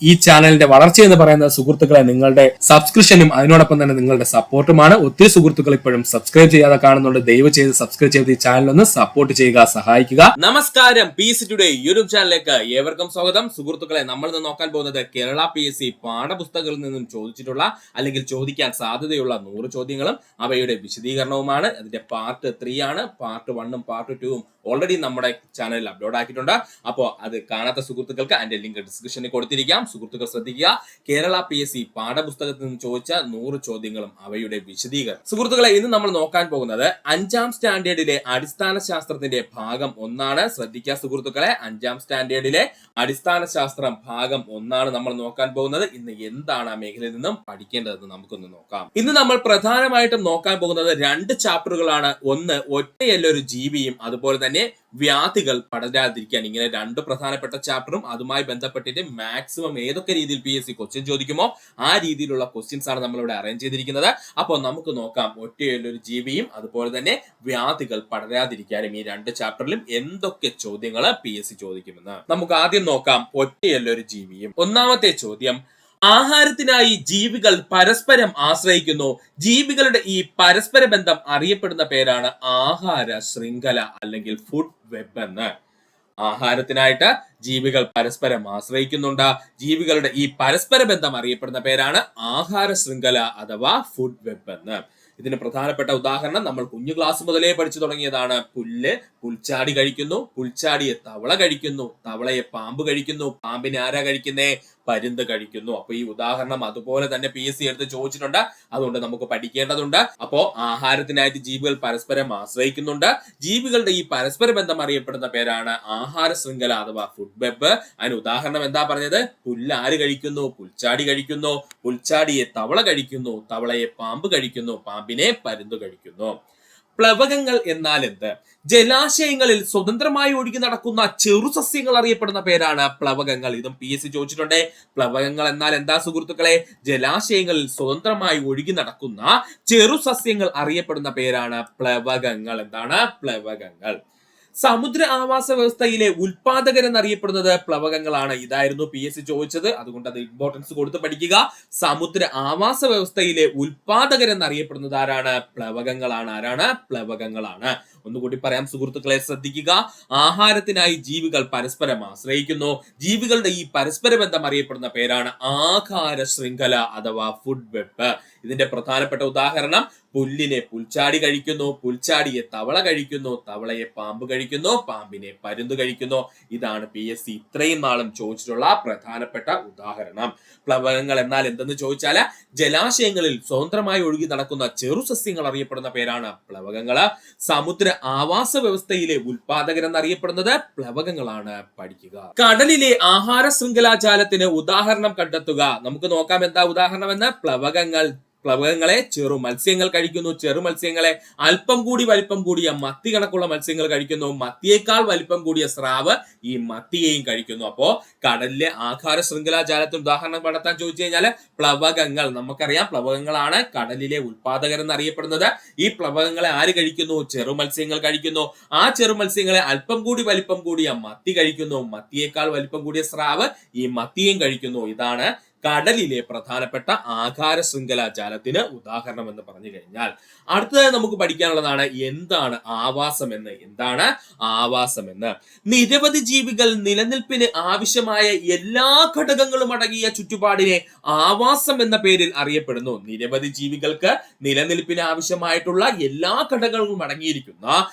ഈ ചാനലിന്റെ വളർച്ച എന്ന് പറയുന്ന സുഹൃത്തുക്കളെ നിങ്ങളുടെ സബ്സ്ക്രിപ്ഷനും അതിനോടൊപ്പം തന്നെ നിങ്ങളുടെ സപ്പോർട്ടുമാണ്. ഒത്തിരി സുഹൃത്തുക്കൾ ഇപ്പോഴും സബ്സ്ക്രൈബ് ചെയ്യാതെ കാണുന്നുണ്ട്. ദയവ് ചെയ്ത് സബ്സ്ക്രൈബ് ചെയ്ത് ഈ ചാനൽ ഒന്ന് സപ്പോർട്ട് ചെയ്യുക, സഹായിക്കുക. നമസ്കാരം, PSC ടുഡേ യൂട്യൂബ് ചാനലിലേക്ക് ഏവർക്കും സ്വാഗതം. സുഹൃത്തുക്കളെ, നമ്മൾ ഇന്ന് നോക്കാൻ പോകുന്നത് കേരള PSC പാഠപുസ്തകങ്ങളിൽ നിന്നും ചോദിച്ചിട്ടുള്ള അല്ലെങ്കിൽ ചോദിക്കാൻ സാധ്യതയുള്ള 100 ചോദ്യങ്ങളും അവയുടെ വിശദീകരണവുമാണ്. അതിന്റെ പാർട്ട് 3 ആണ്. പാർട്ട് 1ഉം പാർട്ട് 2ഉം ഓൾറെഡി നമ്മുടെ ചാനലിൽ അപ്ലോഡ് ആക്കിയിട്ടുണ്ട്. അപ്പോൾ അത് കാണാത്ത സുഹൃത്തുക്കൾക്ക് അതിന്റെ ലിങ്ക് ഡിസ്ക്രിപ്ഷനിൽ കൊടുത്തിരിക്കാം. സുഹൃത്തുക്കൾ ശ്രദ്ധിക്കുക. കേരള PSC പാഠപുസ്തകത്തിൽ നിന്ന് ചോദിച്ച 100 ചോദ്യങ്ങളും അവയുടെ വിശദീകരണം. സുഹൃത്തുക്കളെ, ഇന്ന് നമ്മൾ നോക്കാൻ പോകുന്നത് 5ാം സ്റ്റാൻഡേർഡിലെ അടിസ്ഥാന ശാസ്ത്രത്തിന്റെ ഭാഗം 1 ശ്രദ്ധിക്കുക സുഹൃത്തുക്കളെ, 5ാം സ്റ്റാൻഡേർഡിലെ അടിസ്ഥാന ശാസ്ത്രം ഭാഗം 1 നമ്മൾ നോക്കാൻ പോകുന്നത്. ഇന്ന് എന്താണ് ആ മേഖലയിൽ നിന്നും പഠിക്കേണ്ടതെന്ന് നമുക്കൊന്ന് നോക്കാം. ഇന്ന് നമ്മൾ പ്രധാനമായിട്ടും നോക്കാൻ പോകുന്നത് 2 ചാപ്റ്ററുകളാണ്. ഒന്ന് ഒറ്റയല്ലൊരു ജീവിയും അതുപോലെ തന്നെ വ്യാധികൾ പടരാതിരിക്കാൻ. ഇങ്ങനെ 2 പ്രധാനപ്പെട്ട ചാപ്റ്ററും അതുമായി ബന്ധപ്പെട്ടിട്ട് മാക്സിമം ഏതൊക്കെ രീതിയിൽ PSC ക്വസ്റ്റ്യൻ ചോദിക്കുമോ ആ രീതിയിലുള്ള ക്വസ്റ്റ്യൻസ് ആണ് നമ്മളിവിടെ അറേഞ്ച് ചെയ്തിരിക്കുന്നത്. അപ്പോൾ നമുക്ക് നോക്കാം ഒറ്റയല്ലൊരു ജീവിയും അതുപോലെ തന്നെ വ്യാധികൾ പടരാതിരിക്കാനും ഈ 2 ചാപ്റ്ററിലും എന്തൊക്കെ ചോദ്യങ്ങൾ PSC ചോദിക്കുമെന്ന്. നമുക്ക് ആദ്യം നോക്കാം ഒറ്റയല്ലൊരു ജീവിയും. ഒന്നാമത്തെ ചോദ്യം, ആഹാരത്തിനായി ജീവികൾ പരസ്പരം ആശ്രയിക്കുന്നു. ജീവികളുടെ ഈ പരസ്പര ബന്ധം അറിയപ്പെടുന്ന പേരാണ് ആഹാര ശൃംഖല അല്ലെങ്കിൽ ഫുഡ് വെബ് എന്ന്. ആഹാരത്തിനായിട്ട് ജീവികൾ പരസ്പരം ആശ്രയിക്കുന്നുണ്ട്. ജീവികളുടെ ഈ പരസ്പര ബന്ധം അറിയപ്പെടുന്ന പേരാണ് ആഹാര ശൃംഖല അഥവാ ഫുഡ് വെബ് എന്ന്. ഇതിന് പ്രധാനപ്പെട്ട ഉദാഹരണം നമ്മൾ കുഞ്ഞു ക്ലാസ് മുതലേ പഠിച്ചു തുടങ്ങിയതാണ്. പുല്ല് പുൽച്ചാടി കഴിക്കുന്നു, പുൽച്ചാടിയെ തവള കഴിക്കുന്നു, തവളയെ പാമ്പ് കഴിക്കുന്നു, പാമ്പിനെ ആരാ കഴിക്കുന്നേ? പരുന്ത് കഴിക്കുന്നു. അപ്പൊ ഈ ഉദാഹരണം അതുപോലെ തന്നെ PSC എടുത്ത് ചോദിച്ചിട്ടുണ്ട്. അതുകൊണ്ട് നമുക്ക് പഠിക്കേണ്ടതുണ്ട്. അപ്പോ ആഹാരത്തിനായിട്ട് ജീവികൾ പരസ്പരം ആശ്രയിക്കുന്നുണ്ട്. ജീവികളുടെ ഈ പരസ്പര ബന്ധം അറിയപ്പെടുന്ന പേരാണ് ആഹാര ശൃംഖല അഥവാ ഫുഡ് വെബ്. അതിന് ഉദാഹരണം എന്താ പറഞ്ഞത്? പുല്ല് ആര് കഴിക്കുന്നു? പുൽച്ചാടി കഴിക്കുന്നു, പുൽച്ചാടിയെ തവള കഴിക്കുന്നു, തവളയെ പാമ്പ് കഴിക്കുന്നു, പാമ്പിനെ പരുന്ത് കഴിക്കുന്നു. പ്ലവകങ്ങൾ എന്നാൽ എന്ത്? ജലാശയങ്ങളിൽ സ്വതന്ത്രമായി ഒഴുകി നടക്കുന്ന ചെറു സസ്യങ്ങൾ അറിയപ്പെടുന്ന പേരാണ് പ്ലവകങ്ങൾ. ഇതും PSC ചോദിച്ചിട്ടുണ്ട്. പ്ലവകങ്ങൾ എന്നാൽ എന്താ സുഹൃത്തുക്കളെ? ജലാശയങ്ങളിൽ സ്വതന്ത്രമായി ഒഴുകി നടക്കുന്ന ചെറു സസ്യങ്ങൾ അറിയപ്പെടുന്ന പേരാണ് പ്ലവകങ്ങൾ. എന്താണ്? പ്ലവകങ്ങൾ. സമുദ്ര ആവാസ വ്യവസ്ഥയിലെ ഉൽപാദകരെന്നറിയപ്പെടുന്നത് പ്ലവകങ്ങളാണ്. ഇതായിരുന്നു PSC ചോദിച്ചത്. അതുകൊണ്ട് അത് ഇമ്പോർട്ടൻസ് കൊടുത്ത് പഠിക്കുക. സമുദ്ര ആവാസ വ്യവസ്ഥയിലെ ഉൽപാദകരെന്നറിയപ്പെടുന്നത് ആരാണ്? പ്ലവകങ്ങളാണ്. ആരാണ്? പ്ലവകങ്ങളാണ്. ഒന്നുകൂടി പറയാം സുഹൃത്തുക്കളെ, ശ്രദ്ധിക്കുക. ആഹാരത്തിനായി ജീവികൾ പരസ്പരം ആശ്രയിക്കുന്നു. ജീവികളുടെ ഈ പരസ്പര ബന്ധം അറിയപ്പെടുന്ന പേരാണ് ആഹാര ശൃംഖല അഥവാ ഫുഡ് വെബ്. ഇതിന്റെ പ്രധാനപ്പെട്ട ഉദാഹരണം പുല്ലിനെ പുൽച്ചാടി കഴിക്കുന്നു, പുൽച്ചാടിയെ തവള കഴിക്കുന്നു, തവളയെ പാമ്പ് കഴിക്കുന്നു, പാമ്പിനെ പരുന്ത് കഴിക്കുന്നു. ഇതാണ് PSC ഇത്രയും നാളും ചോദിച്ചിട്ടുള്ള പ്രധാനപ്പെട്ട ഉദാഹരണം. പ്ലവകങ്ങൾ എന്നാൽ എന്തെന്ന് ചോദിച്ചാൽ ജലാശയങ്ങളിൽ സ്വതന്ത്രമായി ഒഴുകി നടക്കുന്ന ചെറു സസ്യങ്ങൾ അറിയപ്പെടുന്ന പേരാണ് പ്ലവകങ്ങള്. സമുദ്ര ആവാസ വ്യവസ്ഥയിലെ ഉൽപാദകരെന്നറിയപ്പെടുന്നത് പ്ലവകങ്ങളാണ്. പഠിക്കുക. കടലിലെ ആഹാര ശൃംഖലാജാലത്തിന് ഉദാഹരണം കണ്ടെത്തുക. നമുക്ക് നോക്കാം എന്താ ഉദാഹരണം എന്ന്. പ്ലവകങ്ങളെ ചെറു മത്സ്യങ്ങൾ കഴിക്കുന്നു. ചെറു മത്സ്യങ്ങളെ അല്പം കൂടി വലിപ്പം കൂടിയ മത്തി കണക്കുള്ള മത്സ്യങ്ങൾ കഴിക്കുന്നു. മത്തിയേക്കാൾ വലിപ്പം കൂടിയ സ്രാവ് ഈ മത്തിയെയും കഴിക്കുന്നു. അപ്പോ കടലിലെ ആഹാര ശൃംഖലാജാലത്തിന് ഉദാഹരണം കണ്ടെത്താൻ ചോദിച്ചു കഴിഞ്ഞാൽ പ്ലവകങ്ങൾ, നമുക്കറിയാം പ്ലവകങ്ങളാണ് കടലിലെ ഉൽപാദകരെന്ന് അറിയപ്പെടുന്നത്. ഈ പ്ലവകങ്ങളെ ആര് കഴിക്കുന്നു? ചെറു മത്സ്യങ്ങൾ കഴിക്കുന്നു. ആ ചെറു മത്സ്യങ്ങളെ അല്പം കൂടി വലിപ്പം കൂടിയ മത്തി കഴിക്കുന്നു. മത്തിയേക്കാൾ വലിപ്പം കൂടിയ സ്രാവ് ഈ മത്തിയെയും കഴിക്കുന്നു. ഇതാണ് കടലിലെ പ്രധാനപ്പെട്ട ആഹാര ശൃംഖലാജാലത്തിന് ഉദാഹരണം എന്ന് പറഞ്ഞു കഴിഞ്ഞാൽ, അടുത്തതായി നമുക്ക് പഠിക്കാനുള്ളതാണ് എന്താണ് ആവാസം എന്ന്. എന്താണ് ആവാസം എന്ന്? നിരവധി ജീവികൾ നിലനിൽപ്പിന് ആവശ്യമായ എല്ലാ ഘടകങ്ങളും അടങ്ങിയ ചുറ്റുപാടിനെ ആവാസം എന്ന പേരിൽ അറിയപ്പെടുന്നു. നിരവധി ജീവികൾക്ക് നിലനിൽപ്പിന് ആവശ്യമായിട്ടുള്ള എല്ലാ ഘടകങ്ങളും അടങ്ങിയിരിക്കുന്ന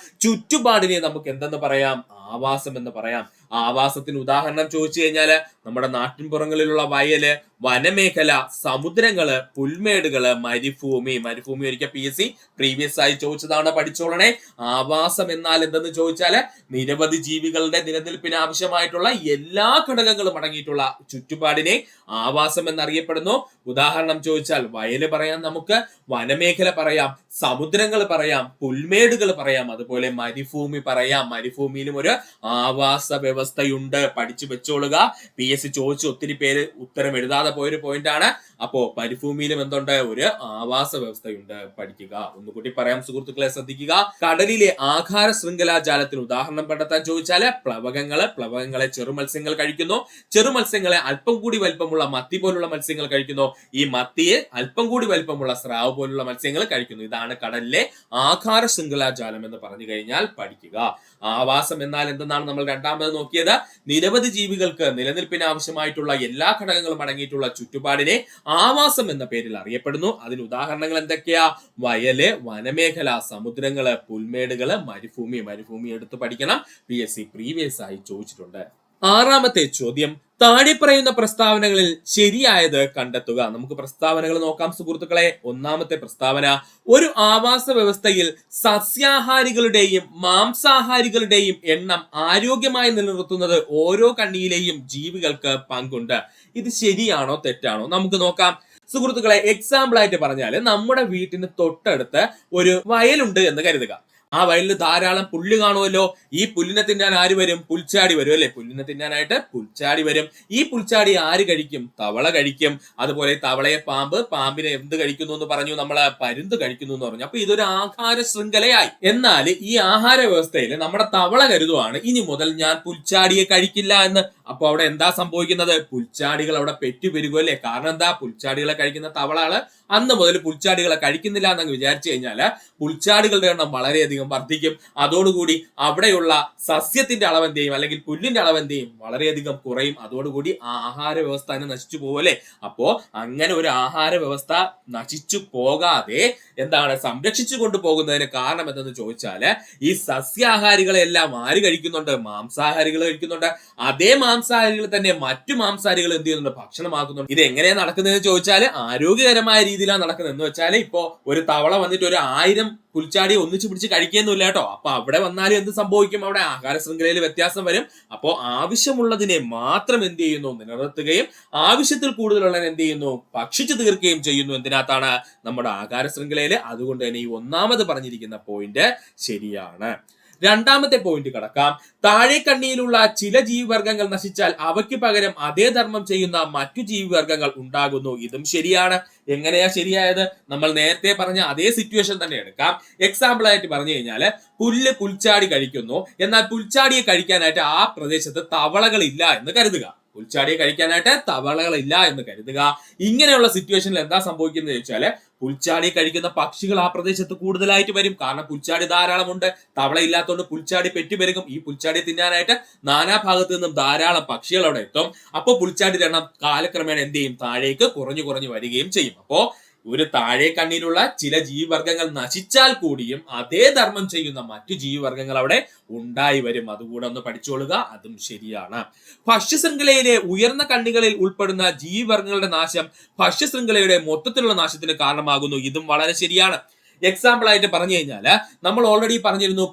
ചുറ്റുപാടിനെ നമുക്ക് എന്തെന്ന് പറയാം? ആവാസം എന്ന് പറയാം. ആവാസത്തിന് ഉദാഹരണം ചോദിച്ചു കഴിഞ്ഞാല് നമ്മുടെ നാട്ടിൻപുറങ്ങളിലുള്ള വയല്, വനമേഖല, സമുദ്രങ്ങള്, പുൽമേടുകള്, മരുഭൂമി. ഒരിക്കൽ PSC പ്രീവിയസ് ആയി ചോദിച്ചതാണ്, പഠിച്ചോളണേ. ആവാസം എന്നാൽ എന്തെന്ന് ചോദിച്ചാല് നിരവധി ജീവികളുടെ നിലനിൽപ്പിന് ആവശ്യമായിട്ടുള്ള എല്ലാ ഘടകങ്ങളും അടങ്ങിയിട്ടുള്ള ചുറ്റുപാടിനെ ആവാസം എന്നറിയപ്പെടുന്നു. ഉദാഹരണം ചോദിച്ചാൽ വയല് പറയാം, നമുക്ക് വനമേഖല പറയാം, സമുദ്രങ്ങൾ പറയാം, പുൽമേടുകൾ പറയാം, അതുപോലെ മരുഭൂമി പറയാം. മരുഭൂമിയിലും ഒരു ആവാസ വ്യവസ്ഥ വ്യവസ്ഥയുണ്ട്, പഠിച്ചു വെച്ചോളുക. PSC ചോദിച്ച് ഒത്തിരി പേര് ഉത്തരം എഴുതാതെ പോയൊരു പോയിന്റ് ആണ്. അപ്പോ പരിഭൂമിയിലും എന്തുണ്ട്? ഒരു ആവാസ വ്യവസ്ഥയുണ്ട്, പഠിക്കുക. ഒന്നുകൂടി പറയാം സുഹൃത്തുക്കളെ, ശ്രദ്ധിക്കുക. കടലിലെ ആഹാര ശൃംഖലാജാലത്തിന് ഉദാഹരണം കണ്ടെത്താൻ ചോദിച്ചാല് പ്ലവകങ്ങളെ ചെറുമത്സ്യങ്ങൾ കഴിക്കുന്നു. ചെറുമത്സ്യങ്ങളെ അല്പം കൂടി വലിപ്പമുള്ള മത്തി പോലുള്ള മത്സ്യങ്ങൾ കഴിക്കുന്നു. ഈ മത്തിയെ അല്പം കൂടി വലിപ്പമുള്ള സ്രാവ് പോലുള്ള മത്സ്യങ്ങൾ കഴിക്കുന്നു. ഇതാണ് കടലിലെ ആഹാര ശൃംഖലാജാലം എന്ന് പറഞ്ഞു കഴിഞ്ഞാൽ പഠിക്കുക. ആവാസം എന്നാൽ എന്തെന്നാണ് നമ്മൾ രണ്ടാമത് നോക്കിയത്. നിരവധി ജീവികൾക്ക് നിലനിൽപ്പിന് ആവശ്യമായിട്ടുള്ള എല്ലാ ഘടകങ്ങളും അടങ്ങിയിട്ടുള്ള ചുറ്റുപാടിനെ ആവാസം എന്ന പേരിൽ അറിയപ്പെടുന്നു. അതിന് ഉദാഹരണങ്ങൾ എന്തൊക്കെയാ? വയല്, വനമേഖല, സമുദ്രങ്ങള്, പുൽമേടുകള്, മരുഭൂമി എടുത്ത് പഠിക്കണം. PSC പ്രീവിയസ് ആയി ചോദിച്ചിട്ടുണ്ട്. ആറാമത്തെ ചോദ്യം, താഴെ പറയുന്ന പ്രസ്താവനകളിൽ ശരിയായത് കണ്ടെത്തുക. നമുക്ക് പ്രസ്താവനകൾ നോക്കാം സുഹൃത്തുക്കളെ. ഒന്നാമത്തെ പ്രസ്താവന, ഒരു ആവാസ വ്യവസ്ഥയിൽ സസ്യാഹാരികളുടെയും മാംസാഹാരികളുടെയും എണ്ണം ആരോഗ്യമായി നിലനിർത്തുന്നത് ഓരോ കണ്ണിയിലെയും ജീവികൾക്ക് പങ്കുണ്ട്. ഇത് ശരിയാണോ തെറ്റാണോ? നമുക്ക് നോക്കാം സുഹൃത്തുക്കളെ. എക്സാമ്പിൾ ആയിട്ട് പറഞ്ഞാല്, നമ്മുടെ വീട്ടിന് തൊട്ടടുത്ത് ഒരു വയലുണ്ട് എന്ന് കരുതുക. ആ വയലിൽ ധാരാളം പുല്ല് കാണുമല്ലോ. ഈ പുല്ലിനെ തിന്നാൻ ആര് വരും? പുൽച്ചാടി വരും അല്ലെ? പുല്ലിനെ തിന്നാനായിട്ട് പുൽച്ചാടി വരും. ഈ പുൽച്ചാടി ആര് കഴിക്കും? തവള കഴിക്കും. അതുപോലെ തവളയെ പാമ്പിനെ എന്ത് കഴിക്കുന്നു എന്ന് പറഞ്ഞു? നമ്മള് പരുന്ത് കഴിക്കുന്നു എന്ന് പറഞ്ഞു. അപ്പൊ ഇതൊരു ആഹാര ശൃംഖലയായി. എന്നാൽ ഈ ആഹാര വ്യവസ്ഥയിൽ നമ്മുടെ തവള കരുതുവാണ്, ഇനി മുതൽ ഞാൻ പുൽച്ചാടിയെ കഴിക്കില്ല എന്ന്. അപ്പൊ അവിടെ എന്താ സംഭവിക്കുന്നത്? പുൽച്ചാടികൾ അവിടെ പെറ്റുപെരുകും അല്ലെ? കാരണം എന്താ? പുൽച്ചാടികളെ കഴിക്കുന്ന തവളകള് അന്ന് മുതൽ പുൽച്ചാടികളെ കഴിക്കുന്നില്ല എന്നങ്ങ് വിചാരിച്ചു കഴിഞ്ഞാല് പുൽച്ചാടികളുടെ എണ്ണം വളരെയധികം വർദ്ധിക്കും. അതോടുകൂടി അവിടെയുള്ള സസ്യത്തിന്റെ അളവ് എന്ത് ചെയ്യും? അല്ലെങ്കിൽ പുല്ലിന്റെ അളവ് എന്ത് ചെയ്യും? വളരെയധികം കുറയും. അതോടുകൂടി ആ ആഹാര വ്യവസ്ഥ തന്നെ നശിച്ചു പോകും അല്ലെ? അപ്പോ അങ്ങനെ ഒരു ആഹാര വ്യവസ്ഥ നശിച്ചു പോകാതെ എന്താണ് സംരക്ഷിച്ചു കൊണ്ടുപോകുന്നതിന് കാരണം എന്തെന്ന് ചോദിച്ചാല്, ഈ സസ്യാഹാരികളെല്ലാം ആര് കഴിക്കുന്നുണ്ട്? മാംസാഹാരികൾ കഴിക്കുന്നുണ്ട്. അതേ മാംസാഹാരികൾ തന്നെ മറ്റു മാംസാഹാരികൾ എന്ത് ചെയ്യുന്നുണ്ട്? ഭക്ഷണമാക്കുന്നുണ്ട്. ഇത് എങ്ങനെയാണ് നടക്കുന്നതെന്ന് ചോദിച്ചാൽ ആരോഗ്യകരമായ രീതിയിലാണ് നടക്കുന്നത്. എന്ന് വെച്ചാൽ ഇപ്പോ ഒരു തവള വന്നിട്ട് ഒരു 1000 പുൽച്ചാടിയെ ഒന്നിച്ചു പിടിച്ച് കഴിക്കുന്നില്ല കേട്ടോ. അപ്പൊ അവിടെ വന്നാലും എന്ത് സംഭവിക്കും? അവിടെ ആഹാര ശൃംഖലയിൽ വ്യത്യാസം വരും. അപ്പോ ആവശ്യമുള്ളതിനെ മാത്രം എന്ത് ചെയ്യുന്നു? നിലനിർത്തുകയും ആവശ്യത്തിൽ കൂടുതലുള്ളതിനെ എന്ത് ചെയ്യുന്നു? ഭക്ഷിച്ചു തീർക്കുകയും ചെയ്യുന്നു. എന്തിനകത്താണ്? നമ്മുടെ ആഹാര ശൃംഖലയിൽ. അതുകൊണ്ട് തന്നെ ഈ ഒന്നാമത് പറഞ്ഞിരിക്കുന്ന പോയിന്റ് ശരിയാണ്. രണ്ടാമത്തെ പോയിന്റ് കടക്കാം. താഴെ കണ്ണിയിലുള്ള ചില ജീവിവർഗങ്ങൾ നശിച്ചാൽ അവയ്ക്ക് പകരം അതേ ധർമ്മം ചെയ്യുന്ന മറ്റു ജീവിവർഗങ്ങൾ ഉണ്ടാകുന്നു. ഇതും ശരിയാണ്. എങ്ങനെയാ ശരിയായത്? നമ്മൾ നേരത്തെ പറഞ്ഞ അതേ സിറ്റുവേഷൻ തന്നെ എടുക്കാം. എക്സാമ്പിൾ ആയിട്ട് പറഞ്ഞു കഴിഞ്ഞാല്, പുൽച്ചാടി കഴിക്കുന്നു. എന്നാൽ പുൽച്ചാടിയെ കഴിക്കാനായിട്ട് ആ പ്രദേശത്ത് തവളകളില്ല എന്ന് കരുതുക. പുൽച്ചാടിയെ കഴിക്കാനായിട്ട് തവളകളില്ല എന്ന് കരുതുക. ഇങ്ങനെയുള്ള സിറ്റുവേഷനിൽ എന്താ സംഭവിക്കുന്നത് ചോദിച്ചാല്, പുൽച്ചാടിയെ കഴിക്കുന്ന പക്ഷികൾ ആ പ്രദേശത്ത് കൂടുതലായിട്ട് വരും. കാരണം പുൽച്ചാടി ധാരാളമുണ്ട്. തവള ഇല്ലാത്തതുകൊണ്ട് പുൽച്ചാടി പെറ്റുപെരുകും. ഈ പുൽച്ചാടി തിന്നാനായിട്ട് നാനാഭാഗത്തു നിന്നും ധാരാളം പക്ഷികൾ അവിടെ എത്തും. അപ്പോൾ പുൽച്ചാടിയുടെ എണ്ണം കാലക്രമേണ എന്ത് ചെയ്യും? താഴേക്ക് കുറഞ്ഞു വരികയും ചെയ്യും. അപ്പോ ഒരു താഴെ കണ്ണിലുള്ള ചില ജീവിവർഗങ്ങൾ നശിച്ചാൽ കൂടിയും അതേ ധർമ്മം ചെയ്യുന്ന മറ്റു ജീവിവർഗങ്ങൾ അവിടെ ഉണ്ടായി വരും. അതുകൂടെ ഒന്ന് പഠിച്ചോളുക. അതും ശരിയാണ്. ഭക്ഷ്യശൃംഖലയിലെ ഉയർന്ന കണ്ണികളിൽ ഉൾപ്പെടുന്ന ജീവിവർഗങ്ങളുടെ നാശം ഭക്ഷ്യശൃംഖലയുടെ മൊത്തത്തിലുള്ള നാശത്തിന് കാരണമാകുന്നു. ഇതും വളരെ ശരിയാണ്. എക്സാമ്പിൾ ആയിട്ട് പറഞ്ഞു കഴിഞ്ഞാല്, നമ്മൾ ഓൾറെഡി പറഞ്ഞിരുന്നു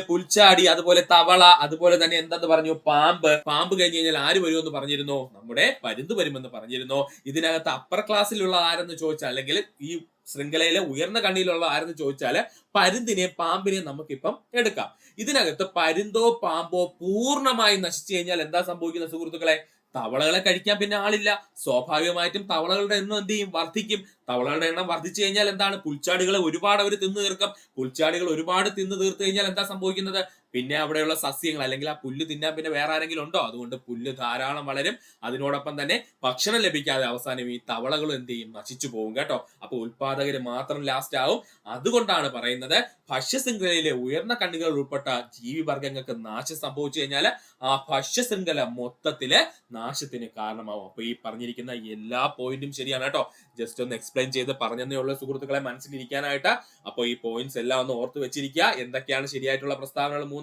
പുൽച്ചാടി, അതുപോലെ തവള, അതുപോലെ തന്നെ എന്തെന്ന് പറഞ്ഞു? പാമ്പ് കഴിഞ്ഞ് കഴിഞ്ഞാൽ ആര് വരുമെന്ന് പറഞ്ഞിരുന്നു? നമ്മുടെ പരുന്ത് വരുമെന്ന് പറഞ്ഞിരുന്നു. ഇതിനകത്ത് അപ്പർ ക്ലാസ്സിലുള്ള ആരെന്ന് ചോദിച്ചാൽ, അല്ലെങ്കിൽ ഈ ശൃംഖലയിലെ ഉയർന്ന കണ്ണിയിലുള്ള ആരെന്ന് ചോദിച്ചാല് പരുന്തിനെ പാമ്പിനെ നമുക്കിപ്പം എടുക്കാം. ഇതിനകത്ത് പരുന്തോ പാമ്പോ പൂർണ്ണമായി നശിച്ചു കഴിഞ്ഞാൽ എന്താ സംഭവിക്കുന്ന സുഹൃത്തുക്കളെ? തവളകളെ കഴിക്കാൻ പിന്നെ ആളില്ല. സ്വാഭാവികമായിട്ടും തവളകളുടെ എണ്ണം എന്ത് ചെയ്യും? വർദ്ധിക്കും. തവളകളുടെ എണ്ണം വർദ്ധിച്ചു കഴിഞ്ഞാൽ എന്താണ്? പുൽച്ചാടികളെ ഒരുപാട് അവർ തിന്നു തീർക്കും. പുൽച്ചാടികൾ ഒരുപാട് തിന്നു തീർത്തു കഴിഞ്ഞാൽ എന്താ സംഭവിക്കുന്നത്? പിന്നെ അവിടെയുള്ള സസ്യങ്ങൾ, അല്ലെങ്കിൽ ആ പുല്ല് തിന്നാൻ പിന്നെ വേറെ ആരെങ്കിലും ഉണ്ടോ? അതുകൊണ്ട് പുല്ല് ധാരാളം വളരും. അതിനോടൊപ്പം തന്നെ ഭക്ഷണം ലഭിക്കാതെ അവസാനം ഈ തവളകളും എന്ത് ചെയ്യും? നശിച്ചു പോകും കേട്ടോ. അപ്പൊ ഉൽപാദകര് മാത്രം ലാസ്റ്റ് ആവും. അതുകൊണ്ടാണ് പറയുന്നത്, ഭക്ഷ്യശൃംഖലയിലെ ഉയർന്ന കണ്ണികൾ ഉൾപ്പെട്ട ജീവിവർഗങ്ങൾക്ക് നാശം സംഭവിച്ചു കഴിഞ്ഞാൽ ആ ഭക്ഷ്യശൃംഖല മൊത്തത്തില് നാശത്തിന് കാരണമാവും. അപ്പൊ ഈ പറഞ്ഞിരിക്കുന്ന എല്ലാ പോയിന്റും ശരിയാണ് കേട്ടോ. ജസ്റ്റ് ഒന്ന് എക്സ്പ്ലെയിൻ ചെയ്ത് പറഞ്ഞതേ ഉള്ളൂ സുഹൃത്തുക്കളെ, മനസ്സിലിരിക്കാനായിട്ട്. അപ്പൊ ഈ പോയിന്റ്സ് എല്ലാം ഒന്ന് ഓർത്ത് വെച്ചിരിക്കുക. എന്തൊക്കെയാണ് ശരിയായിട്ടുള്ള പ്രസ്താവനകൾ? 3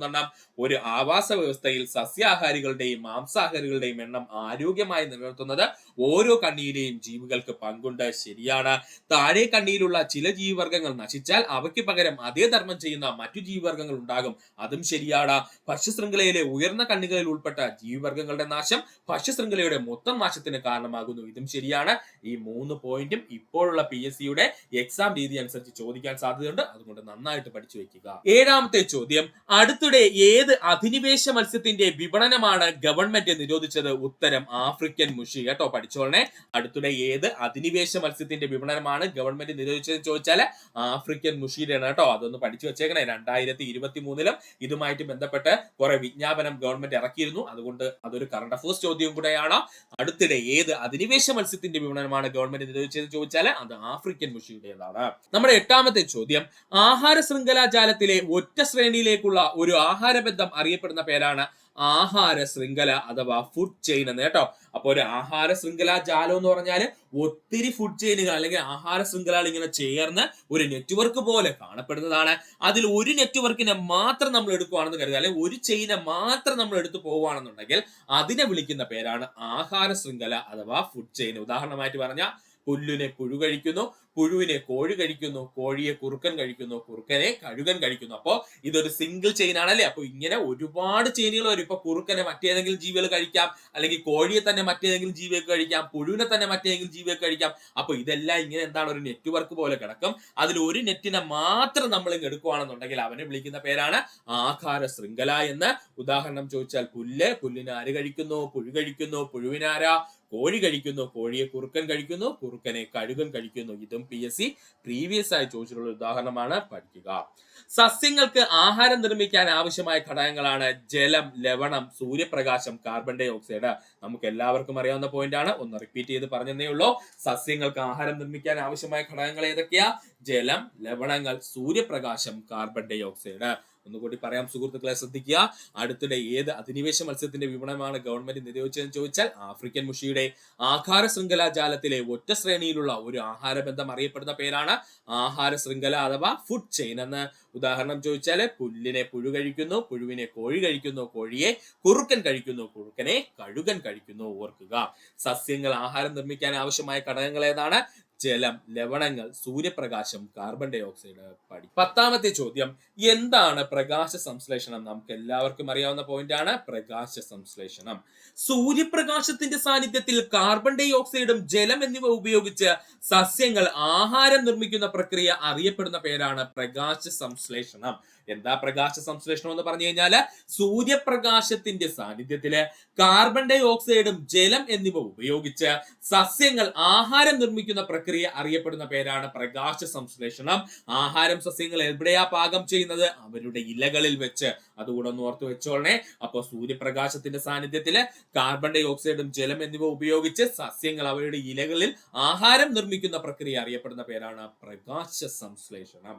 ഒരു ആവാസ വ്യവസ്ഥയിൽ സസ്യാഹാരികളുടെയും മാംസാഹാരികളുടെയും എണ്ണം ആരോഗ്യമായി നിലനിർത്തുന്നത് ഓരോ കണ്ണിയിലെയും ജീവികൾക്ക് പങ്കുണ്ട്. ശരിയാണ്. താഴെ കണ്ണിയിലുള്ള ചില ജീവിവർഗങ്ങൾ നശിച്ചാൽ അവയ്ക്ക് പകരം അതേ ധർമ്മം ചെയ്യുന്ന മറ്റു ജീവിവർഗങ്ങൾ ഉണ്ടാകും. അതും ശരിയാണ്. ഭക്ഷ്യശൃംഖലയിലെ ഉയർന്ന കണ്ണികളിൽ ഉൾപ്പെട്ട ജീവിവർഗങ്ങളുടെ നാശം ഭക്ഷ്യശൃംഖലയുടെ മൊത്തം നാശത്തിന് കാരണമാകുന്നു. ഇതും ശരിയാണ്. ഈ 3 പോയിന്റും ഇപ്പോഴുള്ള PSCയുടെ എക്സാം രീതി അനുസരിച്ച് ചോദിക്കാൻ സാധ്യതയുണ്ട്. അതുകൊണ്ട് നന്നായിട്ട് പഠിച്ചു വെക്കുക. 7ാമത്തെ ചോദ്യം, അടുത്ത അടുത്തിടെ ഏത് അധിനിവേശ മത്സ്യത്തിന്റെ വിപണനമാണ് ഗവൺമെന്റ് നിരോധിച്ചത്? ഉത്തരം ആഫ്രിക്കൻ മുഷി. കേട്ടോ, പഠിച്ചോളനെ. അടുത്തിടെ ഏത് അധിനിവേശ മത്സ്യത്തിന്റെ വിപണനമാണ് ഗവൺമെന്റ് നിരോധിച്ചതെന്ന് ചോദിച്ചാൽ ആഫ്രിക്കൻ മുഷിയുടെയാണ്. കേട്ടോ, അതൊന്ന് പഠിച്ചു വെച്ചേക്കണേ. 2023 ഇതുമായിട്ട് ബന്ധപ്പെട്ട് കുറെ വിജ്ഞാപനം ഗവൺമെന്റ് ഇറക്കിയിരുന്നു. അതുകൊണ്ട് അതൊരു കറണ്ട് അഫയേഴ്സ് ചോദ്യവും കൂടെയാണ്. അടുത്തിടെ ഏത് അധിനിവേശ മത്സ്യത്തിന്റെ വിപണനമാണ് ഗവൺമെന്റ് നിരോധിച്ചതെന്ന് ചോദിച്ചാൽ അത് ആഫ്രിക്കൻ മുഷിയുടേതാണ്. നമ്മുടെ 8ാമത്തെ ചോദ്യം, ആഹാര ശൃംഖലാ ജാലത്തിലെ ഒറ്റ ശ്രേണിയിലേക്കുള്ള ഒരു ആഹാരബന്ധം അറിയപ്പെടുന്ന പേരാണ് ആഹാര ശൃംഖല അഥവാ ഫുഡ് ചെയിൻ എന്ന്. കേട്ടോ, അപ്പൊ ഒരു ആഹാര ശൃംഖലാ ജാലം എന്ന് പറഞ്ഞാൽ ഒത്തിരി ഫുഡ് ചെയിനുകൾ അല്ലെങ്കിൽ ആഹാര ശൃംഖലകൾ ഇങ്ങനെ ചേർന്ന് ഒരു നെറ്റ്വർക്ക് പോലെ കാണപ്പെടുന്നതാണ്. അതിൽ ഒരു നെറ്റ്വർക്കിനെ മാത്രം നമ്മൾ എടുക്കുകയാണെന്ന് കരുതുക, അല്ലെങ്കിൽ ഒരു ചെയിനെ മാത്രം നമ്മൾ എടുത്തു പോവുകയാണെന്നുണ്ടെങ്കിൽ അതിനെ വിളിക്കുന്ന പേരാണ് ആഹാര ശൃംഖല അഥവാ ഫുഡ് ചെയിൻ. ഉദാഹരണമായിട്ട് പറഞ്ഞാൽ പുല്ലിനെ പുഴു കഴിക്കുന്നു, പുഴുവിനെ കോഴി കഴിക്കുന്നു, കോഴിയെ കുറുക്കൻ കഴിക്കുന്നു, കുറുക്കനെ കഴുകൻ കഴിക്കുന്നു. അപ്പോ ഇതൊരു സിംഗിൾ ചെയിൻ ആണല്ലേ. അപ്പൊ ഇങ്ങനെ ഒരുപാട് ചെയിനുകൾ വരും. ഇപ്പൊ കുറുക്കനെ മറ്റേതെങ്കിലും ജീവികൾ കഴിക്കാം, അല്ലെങ്കിൽ കോഴിയെ തന്നെ മറ്റേതെങ്കിലും ജീവികൾക്ക് കഴിക്കാം, പുഴുവിനെ തന്നെ മറ്റേതെങ്കിലും ജീവികൾക്ക് കഴിക്കാം. അപ്പൊ ഇതെല്ലാം ഇങ്ങനെ എന്താണ് ഒരു നെറ്റ്വർക്ക് പോലെ കിടക്കും. അതിൽ ഒരു നെറ്റിനെ മാത്രം നമ്മൾ ഇങ്ങ് എടുക്കുകയാണെന്നുണ്ടെങ്കിൽ അവനെ വിളിക്കുന്ന പേരാണ് ആഹാര ശൃംഖല എന്ന്. ഉദാഹരണം ചോദിച്ചാൽ പുല്ലിനെ ആര് കഴിക്കുന്നു? പുഴു കഴിക്കുന്നു. പുഴുവിനാരാ? കോഴി കഴിക്കുന്നു. കോഴിയെ കുറുക്കൻ കഴിക്കുന്നു, കുറുക്കനെ കഴുകൻ കഴിക്കുന്നു. ഇതും PSC പ്രീവിയസ് ആയി ചോദിച്ചിട്ടുള്ള ഉദാഹരണമാണ്, പഠിക്കുക. സസ്യങ്ങൾക്ക് ആഹാരം നിർമ്മിക്കാൻ ആവശ്യമായ ഘടകങ്ങളാണ് ജലം, ലവണം, സൂര്യപ്രകാശം, കാർബൺ ഡൈ ഓക്സൈഡ്. നമുക്ക് എല്ലാവർക്കും അറിയാവുന്ന പോയിന്റ് ആണ്, ഒന്ന് റിപ്പീറ്റ് ചെയ്ത് പറഞ്ഞതേ ഉള്ളൂ. സസ്യങ്ങൾക്ക് ആഹാരം നിർമ്മിക്കാൻ ആവശ്യമായ ഘടകങ്ങൾ ഏതൊക്കെയാ? ജലം, ലവണങ്ങൾ, സൂര്യപ്രകാശം, കാർബൺ ഡൈ ഓക്സൈഡ്. ഒന്നുകൂടി പറയാം സുഹൃത്തുക്കളെ, ശ്രദ്ധിക്കുക. അടുത്തിടെ ഏത് അധിനിവേശ മത്സ്യത്തിന്റെ വിപണനമാണ് ഗവൺമെന്റ് നിരോധിച്ചതെന്ന് ചോദിച്ചാൽ ആഫ്രിക്കൻ മുഷിയുടെ. ആഹാര ശൃംഖലാ ജാലത്തിലെ ഒറ്റ ശ്രേണിയിലുള്ള ഒരു ആഹാരബന്ധം അറിയപ്പെടുന്ന പേരാണ് ആഹാര ശൃംഖല അഥവാ ഫുഡ് ചെയിൻ എന്ന്. ഉദാഹരണം ചോദിച്ചാൽ പുല്ലിനെ പുഴു കഴിക്കുന്നു, പുഴുവിനെ കോഴി കഴിക്കുന്നു, കോഴിയെ കുറുക്കൻ കഴിക്കുന്നു, കുറുക്കനെ കഴുകൻ കഴിക്കുന്നു. ഓർക്കുക, സസ്യങ്ങൾ ആഹാരം നിർമ്മിക്കാൻ ആവശ്യമായ ഘടകങ്ങൾ ഏതാണ്? ജലം, ലവണങ്ങൾ, സൂര്യപ്രകാശം, കാർബൺ ഡൈ ഓക്സൈഡ്. 10ാമത്തെ ചോദ്യം, എന്താണ് പ്രകാശ സംശ്ലേഷണം? നമുക്ക് എല്ലാവർക്കും അറിയാവുന്ന പോയിന്റ് ആണ് പ്രകാശ സംശ്ലേഷണം. സൂര്യപ്രകാശത്തിന്റെ സാന്നിധ്യത്തിൽ കാർബൺ ഡൈ ഓക്സൈഡും ജലം എന്നിവ ഉപയോഗിച്ച് സസ്യങ്ങൾ ആഹാരം നിർമ്മിക്കുന്ന പ്രക്രിയ അറിയപ്പെടുന്ന പേരാണ് പ്രകാശ സംശ്ലേഷണം. എന്താ പ്രകാശ സംശ്ലേഷണം എന്ന് പറഞ്ഞു കഴിഞ്ഞാല് സൂര്യപ്രകാശത്തിന്റെ സാന്നിധ്യത്തില് കാർബൺ ഡൈ ഓക്സൈഡും ജലം എന്നിവ ഉപയോഗിച്ച് സസ്യങ്ങൾ ആഹാരം നിർമ്മിക്കുന്ന പ്രക്രിയ അറിയപ്പെടുന്ന പേരാണ് പ്രകാശ സംശ്ലേഷണം. ആഹാരം സസ്യങ്ങൾ എവിടെയാ പാകം ചെയ്യുന്നത്? അവരുടെ ഇലകളിൽ വെച്ച്. അതുകൂടെ ഒന്ന് ഓർത്ത് വെച്ചോളണേ. അപ്പൊ സൂര്യപ്രകാശത്തിന്റെ സാന്നിധ്യത്തില് കാർബൺ ഡൈ ഓക്സൈഡും ജലം എന്നിവ ഉപയോഗിച്ച് സസ്യങ്ങൾ അവരുടെ ഇലകളിൽ ആഹാരം നിർമ്മിക്കുന്ന പ്രക്രിയ അറിയപ്പെടുന്ന പേരാണ് പ്രകാശ സംശ്ലേഷണം.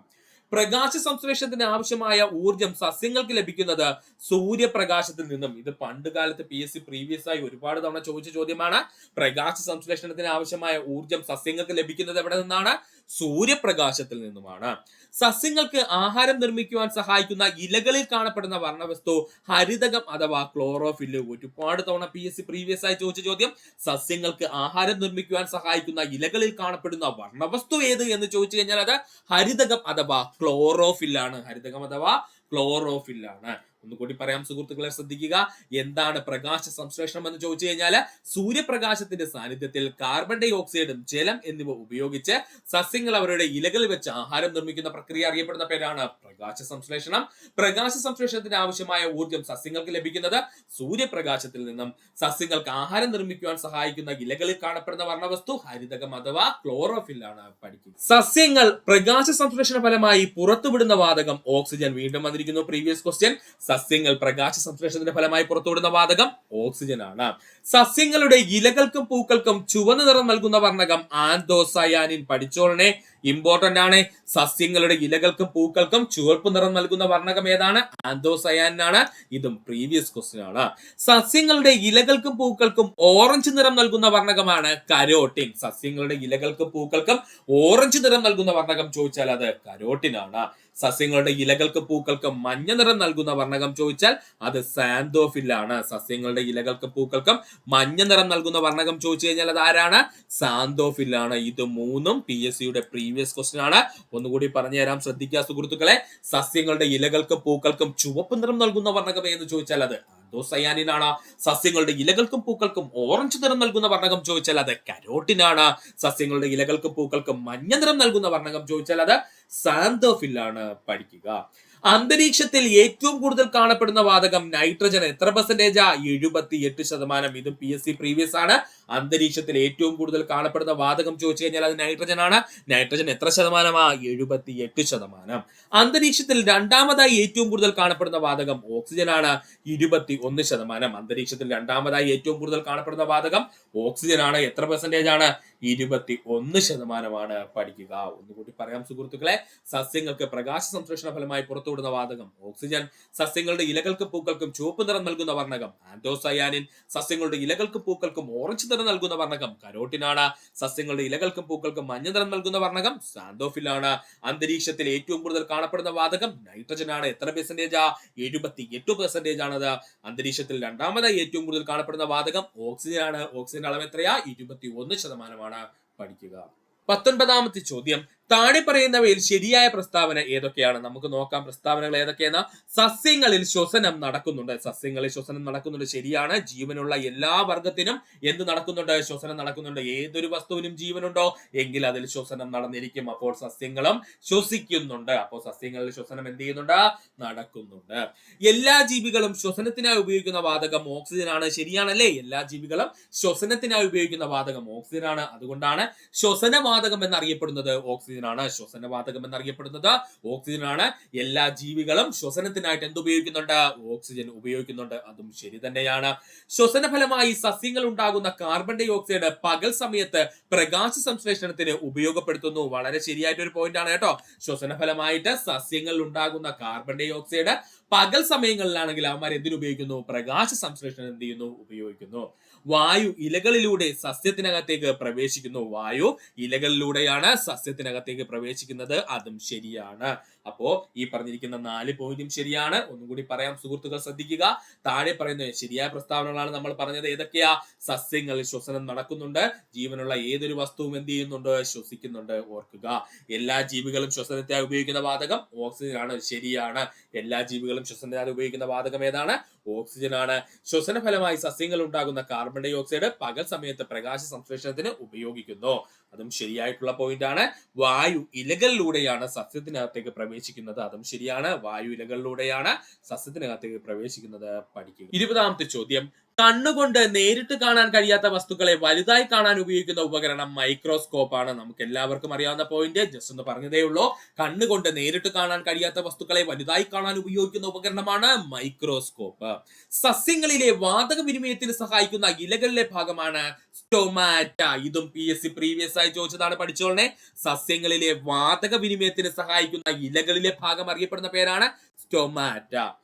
പ്രകാശ സംശ്ലേഷണത്തിന് ആവശ്യമായ ഊർജം സസ്യങ്ങൾക്ക് ലഭിക്കുന്നത് സൂര്യപ്രകാശത്തിൽ നിന്നും. ഇത് പണ്ട് കാലത്ത് PSC പ്രീവിയസ് ആയി ഒരുപാട് തവണ ചോദിച്ച ചോദ്യമാണ്. പ്രകാശ സംശ്ലേഷണത്തിന് ആവശ്യമായ ഊർജം സസ്യങ്ങൾക്ക് ലഭിക്കുന്നത് എവിടെ നിന്നാണ്? സൂര്യപ്രകാശത്തിൽ നിന്നുമാണ്. സസ്യങ്ങൾക്ക് ആഹാരം നിർമ്മിക്കുവാൻ സഹായിക്കുന്ന ഇലകളിൽ കാണപ്പെടുന്ന വർണ്ണവസ്തു ഹരിതകം അഥവാ ക്ലോറോഫില്ല്. ഒരുപാട് തവണ PSC പ്രീവിയസ് ആയി ചോദിച്ച ചോദ്യം. സസ്യങ്ങൾക്ക് ആഹാരം നിർമ്മിക്കുവാൻ സഹായിക്കുന്ന ഇലകളിൽ കാണപ്പെടുന്ന വർണ്ണവസ്തു ഏത് എന്ന് ചോദിച്ചു കഴിഞ്ഞാൽ അത് ഹരിതകം അഥവാ ക്ലോറോഫില്ലാണ്. ഹരിതകം അഥവാ ക്ലോറോഫില്ലാണ്. ഒന്നുകൂടി പറയാം സുഹൃത്തുക്കളെ, ശ്രദ്ധിക്കുക. എന്താണ് പ്രകാശ സംശ്ലേഷണം എന്ന് ചോദിച്ചു കഴിഞ്ഞാൽ സൂര്യപ്രകാശത്തിന്റെ സാന്നിധ്യത്തിൽ കാർബൺ ഡൈ ഓക്സൈഡും ജലം എന്നിവ ഉപയോഗിച്ച് സസ്യങ്ങൾ അവരുടെ ഇലകളിൽ വെച്ച് ആഹാരം നിർമ്മിക്കുന്ന പ്രക്രിയ അറിയപ്പെടുന്ന പേരാണ് പ്രകാശ സംശ്ലേഷണം. പ്രകാശ സംശ്ലേഷണത്തിന് ആവശ്യമായ ഊർജം സസ്യങ്ങൾക്ക് ലഭിക്കുന്നത് സൂര്യപ്രകാശത്തിൽ നിന്നും. സസ്യങ്ങൾക്ക് ആഹാരം നിർമ്മിക്കുവാൻ സഹായിക്കുന്ന ഇലകളിൽ കാണപ്പെടുന്ന വർണ്ണവസ്തു ഹരിതകം അഥവാ ക്ലോറോഫില്ലാണ്. പഠിക്കുക. സസ്യങ്ങൾ പ്രകാശ സംശ്ലേഷണ ഫലമായി പുറത്തുവിടുന്ന വാതകം ഓക്സിജൻ. വീണ്ടും വന്നിരിക്കുന്നു പ്രീവിയസ് ക്വസ്റ്റ്യൻ. സസ്യങ്ങൾ പ്രകാശ സംശ്ലേഷണത്തിന്റെ ഫലമായി പുറത്തുവിടുന്ന വാതകം ഓക്സിജൻ ആണ്. സസ്യങ്ങളുടെ ഇലകൾക്കും പൂക്കൾക്കും ചുവന്ന നിറം നൽകുന്ന വർണ്ണകം ആന്തോസയാനിൻ. പഠിച്ചോളനെ, ഇമ്പോർട്ടന്റ് ആണ്. സസ്യങ്ങളുടെ ഇലകൾക്കും പൂക്കൾക്കും ചുവപ്പ് നിറം നൽകുന്ന വർണ്ണകം ഏതാണ്? ആന്തോസയാനിൻ ആണ്. ഇതും പ്രീവിയസ് ക്വസ്റ്റ്യൻ ആണ്. സസ്യങ്ങളുടെ ഇലകൾക്കും പൂക്കൾക്കും ഓറഞ്ച് നിറം നൽകുന്ന വർണ്ണകമാണ് കരോട്ടിൻ. സസ്യങ്ങളുടെ ഇലകൾക്കും പൂക്കൾക്കും ഓറഞ്ച് നിറം നൽകുന്ന വർണ്ണകം ചോദിച്ചാൽ അത് കരോട്ടിൻ ആണ്. സസ്യങ്ങളുടെ ഇലകൾക്കും പൂക്കൾക്കും മഞ്ഞ നിറം നൽകുന്ന വർണ്ണകം ചോദിച്ചാൽ അത് സാന്തോഫിൽ ആണ്. സസ്യങ്ങളുടെ ഇലകൾക്കും പൂക്കൾക്കും മഞ്ഞ നിറം നൽകുന്ന വർണ്ണകം ചോദിച്ചു കഴിഞ്ഞാൽ അത് ആരാണ്? സാന്തോഫിൽ ആണ്. ഇത് മൂന്നും PSCയുടെ പ്രീവിയസ് ക്വസ്റ്റ്യൻ ആണ്. ഒന്നുകൂടി പറഞ്ഞു തരാം, ശ്രദ്ധിക്കുക സുഹൃത്തുക്കളെ. സസ്യങ്ങളുടെ ഇലകൾക്കും പൂക്കൾക്കും ചുവപ്പ് നിറം നൽകുന്ന വർണ്ണകം എന്ന് ചോദിച്ചാൽ അത് ആന്തോസയാനിൻ ആണ്. സസ്യങ്ങളുടെ ഇലകൾക്കും പൂക്കൾക്കും ഓറഞ്ച് നിറം നൽകുന്ന വർണ്ണകം ചോദിച്ചാൽ അത് കരോട്ടിൻ ആണ്. സസ്യങ്ങളുടെ ഇലകൾക്കും പൂക്കൾക്കും മഞ്ഞ നിറം നൽകുന്ന വർണ്ണകം ചോദിച്ചാൽ അത് സാന്തോഫിൽ ആണ്. പഠിക്കുക. അന്തരീക്ഷത്തിൽ ഏറ്റവും കൂടുതൽ കാണപ്പെടുന്ന വാതകം നൈട്രജൻ. എത്ര പെർസെന്റേജാ? 78%. ഇതും PSC പ്രീവിയസ് ആണ്. അന്തരീക്ഷത്തിൽ ഏറ്റവും കൂടുതൽ കാണപ്പെടുന്ന വാതകം ചോദിച്ചു കഴിഞ്ഞാൽ അത് നൈട്രജൻ ആണ്. നൈട്രജൻ എത്ര ശതമാനമാ? 78%. അന്തരീക്ഷത്തിൽ രണ്ടാമതായി ഏറ്റവും കൂടുതൽ കാണപ്പെടുന്ന വാതകം ഓക്സിജൻ ആണ്. 21%. അന്തരീക്ഷത്തിൽ രണ്ടാമതായി ഏറ്റവും കൂടുതൽ കാണപ്പെടുന്ന വാതകം ഓക്സിജൻ ആണ്. എത്ര പെർസെന്റേജ് ആണ്? 21%. പഠിക്കുക. ഒന്നുകൂടി പറയാം സുഹൃത്തുക്കളെ. സസ്യങ്ങൾക്ക് പ്രകാശ സംശ്ലേഷണ ഫലമായി പുറത്തുവിടുന്ന വാതകം ഓക്സിജൻ. സസ്യങ്ങളുടെ ഇലകൾക്കും പൂക്കൾക്കും ചുവപ്പ് നിറം നൽകുന്ന വർണ്ണകം ആന്തോസയാനിൻ. സസ്യങ്ങളുടെ ഇലകൾക്കും പൂക്കൾക്കും ഓറഞ്ച് നിറം നൽകുന്ന വർണ്ണകം കരോട്ടിനാണ്. സസ്യങ്ങളുടെ ഇലകൾക്കും പൂക്കൾക്കും മഞ്ഞ നിറം നൽകുന്ന വർണ്ണകം സാന്തോഫിൽ ആണ്. അന്തരീക്ഷത്തിൽ ഏറ്റവും കൂടുതൽ കാണപ്പെടുന്ന വാതകം നൈട്രജൻ ആണ്. എത്ര പെർസെന്റേജാ? 78% ആണത്. അന്തരീക്ഷത്തിൽ രണ്ടാമതായി ഏറ്റവും കൂടുതൽ കാണപ്പെടുന്ന വാതകം ഓക്സിജൻ ആണ്. ഓക്സിജൻ അളവ് എത്രയാ? 21%. പഠിക്കുക. 19ാമത്തെ ചോദ്യം. താഴെ പറയുന്നവയിൽ ശരിയായ പ്രസ്താവന ഏതൊക്കെയാണ്? നമുക്ക് നോക്കാം പ്രസ്താവനകൾ ഏതൊക്കെയാണ്. സസ്യങ്ങളിൽ ശ്വസനം നടക്കുന്നുണ്ട്. സസ്യങ്ങളിൽ ശ്വസനം നടക്കുന്നുണ്ട്. ശരിയാണ്. ജീവനുള്ള എല്ലാ വർഗത്തിനും എന്ത് നടക്കുന്നുണ്ട്? ശ്വസനം നടക്കുന്നുണ്ട്. ഏതൊരു വസ്തുവിനും ജീവനുണ്ടോ എങ്കിൽ അതിൽ ശ്വസനം നടന്നിരിക്കും. അപ്പോൾ സസ്യങ്ങളും ശ്വസിക്കുന്നുണ്ട്. അപ്പോൾ സസ്യങ്ങളിൽ ശ്വസനം എന്ത് ചെയ്യുന്നുണ്ട്? നടക്കുന്നുണ്ട്. എല്ലാ ജീവികളും ശ്വസനത്തിനായി ഉപയോഗിക്കുന്ന വാതകം ഓക്സിജൻ ആണ്. ശരിയാണല്ലേ? എല്ലാ ജീവികളും ശ്വസനത്തിനായി ഉപയോഗിക്കുന്ന വാതകം ഓക്സിജൻ ആണ്. അതുകൊണ്ടാണ് ശ്വസനവാതകം എന്നറിയപ്പെടുന്നത് ഓക്സിജൻ ആണ്. ശ്വസനവാതകം എന്നറിയപ്പെടുന്നത് ഓക്സിജൻ ആണ്. എല്ലാ ജീവികളും ശ്വസനത്തിനായിട്ട് എന്ത് ഉപയോഗിക്കുന്നുണ്ട്? ഓക്സിജൻ ഉപയോഗിക്കുന്നുണ്ട്. അതും ശരി തന്നെയാണ്. ശ്വസന ഫലമായി സസ്യങ്ങൾ ഉണ്ടാകുന്ന കാർബൺ ഡൈ ഓക്സൈഡ് പകൽ സമയത്ത് പ്രകാശ സംശ്ലേഷണത്തിന് ഉപയോഗപ്പെടുത്തുന്നു. വളരെ ശരിയായിട്ടൊരു പോയിന്റ് ആണ് കേട്ടോ. ശ്വസന ഫലമായിട്ട് സസ്യങ്ങളിൽ ഉണ്ടാകുന്ന കാർബൺ ഡൈ ഓക്സൈഡ് പകൽ സമയങ്ങളിലാണെങ്കിൽ അവന്മാർ എന്തിനു ഉപയോഗിക്കുന്നു? പ്രകാശ സംശ്ലേഷണം എന്ത് ചെയ്യുന്നു? ഉപയോഗിക്കുന്നു. വായു ഇലകളിലൂടെ സസ്യത്തിനകത്തേക്ക് പ്രവേശിക്കുന്നു. വായു ഇലകളിലൂടെയാണ് സസ്യത്തിനകത്തേക്ക് പ്രവേശിക്കുന്നത്. അതും ശരിയാണ്. അപ്പോ ഈ പറഞ്ഞിരിക്കുന്ന 4 പോയിന്റും ശരിയാണ്. ഒന്നുകൂടി പറയാം സുഹൃത്തുക്കൾ, ശ്രദ്ധിക്കുക. താഴെ പറയുന്ന ശരിയായ പ്രസ്താവനകളാണ് നമ്മൾ പറഞ്ഞത്. ഏതൊക്കെയാ? സസ്യങ്ങളിൽ ശ്വസനം നടക്കുന്നുണ്ട്. ജീവനുള്ള ഏതൊരു വസ്തുവും എന്ത് ചെയ്യുന്നുണ്ട്? ശ്വസിക്കുന്നുണ്ട്. ഓർക്കുക. എല്ലാ ജീവികളും ശ്വസനത്തിനായി ഉപയോഗിക്കുന്ന വാതകം ഓക്സിജൻ ആണ്. ശരിയാണ്. എല്ലാ ജീവികളും ശ്വസനത്തിനായി ഉപയോഗിക്കുന്ന വാതകം ഏതാണ്? ഓക്സിജൻ ആണ്. ശ്വസന ഫലമായി സസ്യങ്ങൾ ഉണ്ടാകുന്ന കാർബൺ ഡൈ ഓക്സൈഡ് പകൽ സമയത്ത് പ്രകാശ സംശ്ലേഷണത്തിന് ഉപയോഗിക്കുന്നു. അതും ശരിയായിട്ടുള്ള പോയിന്റ് ആണ്. വായു ഇലകളിലൂടെയാണ് സസ്യത്തിനകത്തേക്ക് പ്രവേശിക്കുന്നത്. അതും ശരിയാണ്. വായു ഇലകളിലൂടെയാണ് സസ്യത്തിനകത്തേക്ക് പ്രവേശിക്കുന്നത്. പഠിക്കുക. 20ാമത്തെ ചോദ്യം. കണ്ണുകൊണ്ട് നേരിട്ട് കാണാൻ കഴിയാത്ത വസ്തുക്കളെ വലുതായി കാണാൻ ഉപയോഗിക്കുന്ന ഉപകരണം മൈക്രോസ്കോപ്പ് ആണ്. നമുക്ക് എല്ലാവർക്കും അറിയാവുന്ന പോയിന്റ്. ജസ്റ്റ് ഒന്ന് പറഞ്ഞതേ ഉള്ളൂ. കണ്ണുകൊണ്ട് നേരിട്ട് കാണാൻ കഴിയാത്ത വസ്തുക്കളെ വലുതായി കാണാൻ ഉപയോഗിക്കുന്ന ഉപകരണമാണ് മൈക്രോസ്കോപ്പ്. സസ്യങ്ങളിലെ വാതക വിനിമയത്തിന് സഹായിക്കുന്ന ഇലകളിലെ ഭാഗമാണ് സ്റ്റൊമാറ്റ. ഇതും PSC പ്രീവിയസ് ആയി ചോദിച്ചതാണ്. പഠിച്ചോളനെ. സസ്യങ്ങളിലെ വാതക വിനിമയത്തിന് സഹായിക്കുന്ന ഇലകളിലെ ഭാഗം അറിയപ്പെടുന്ന പേരാണ് സ്റ്റൊമാറ്റ.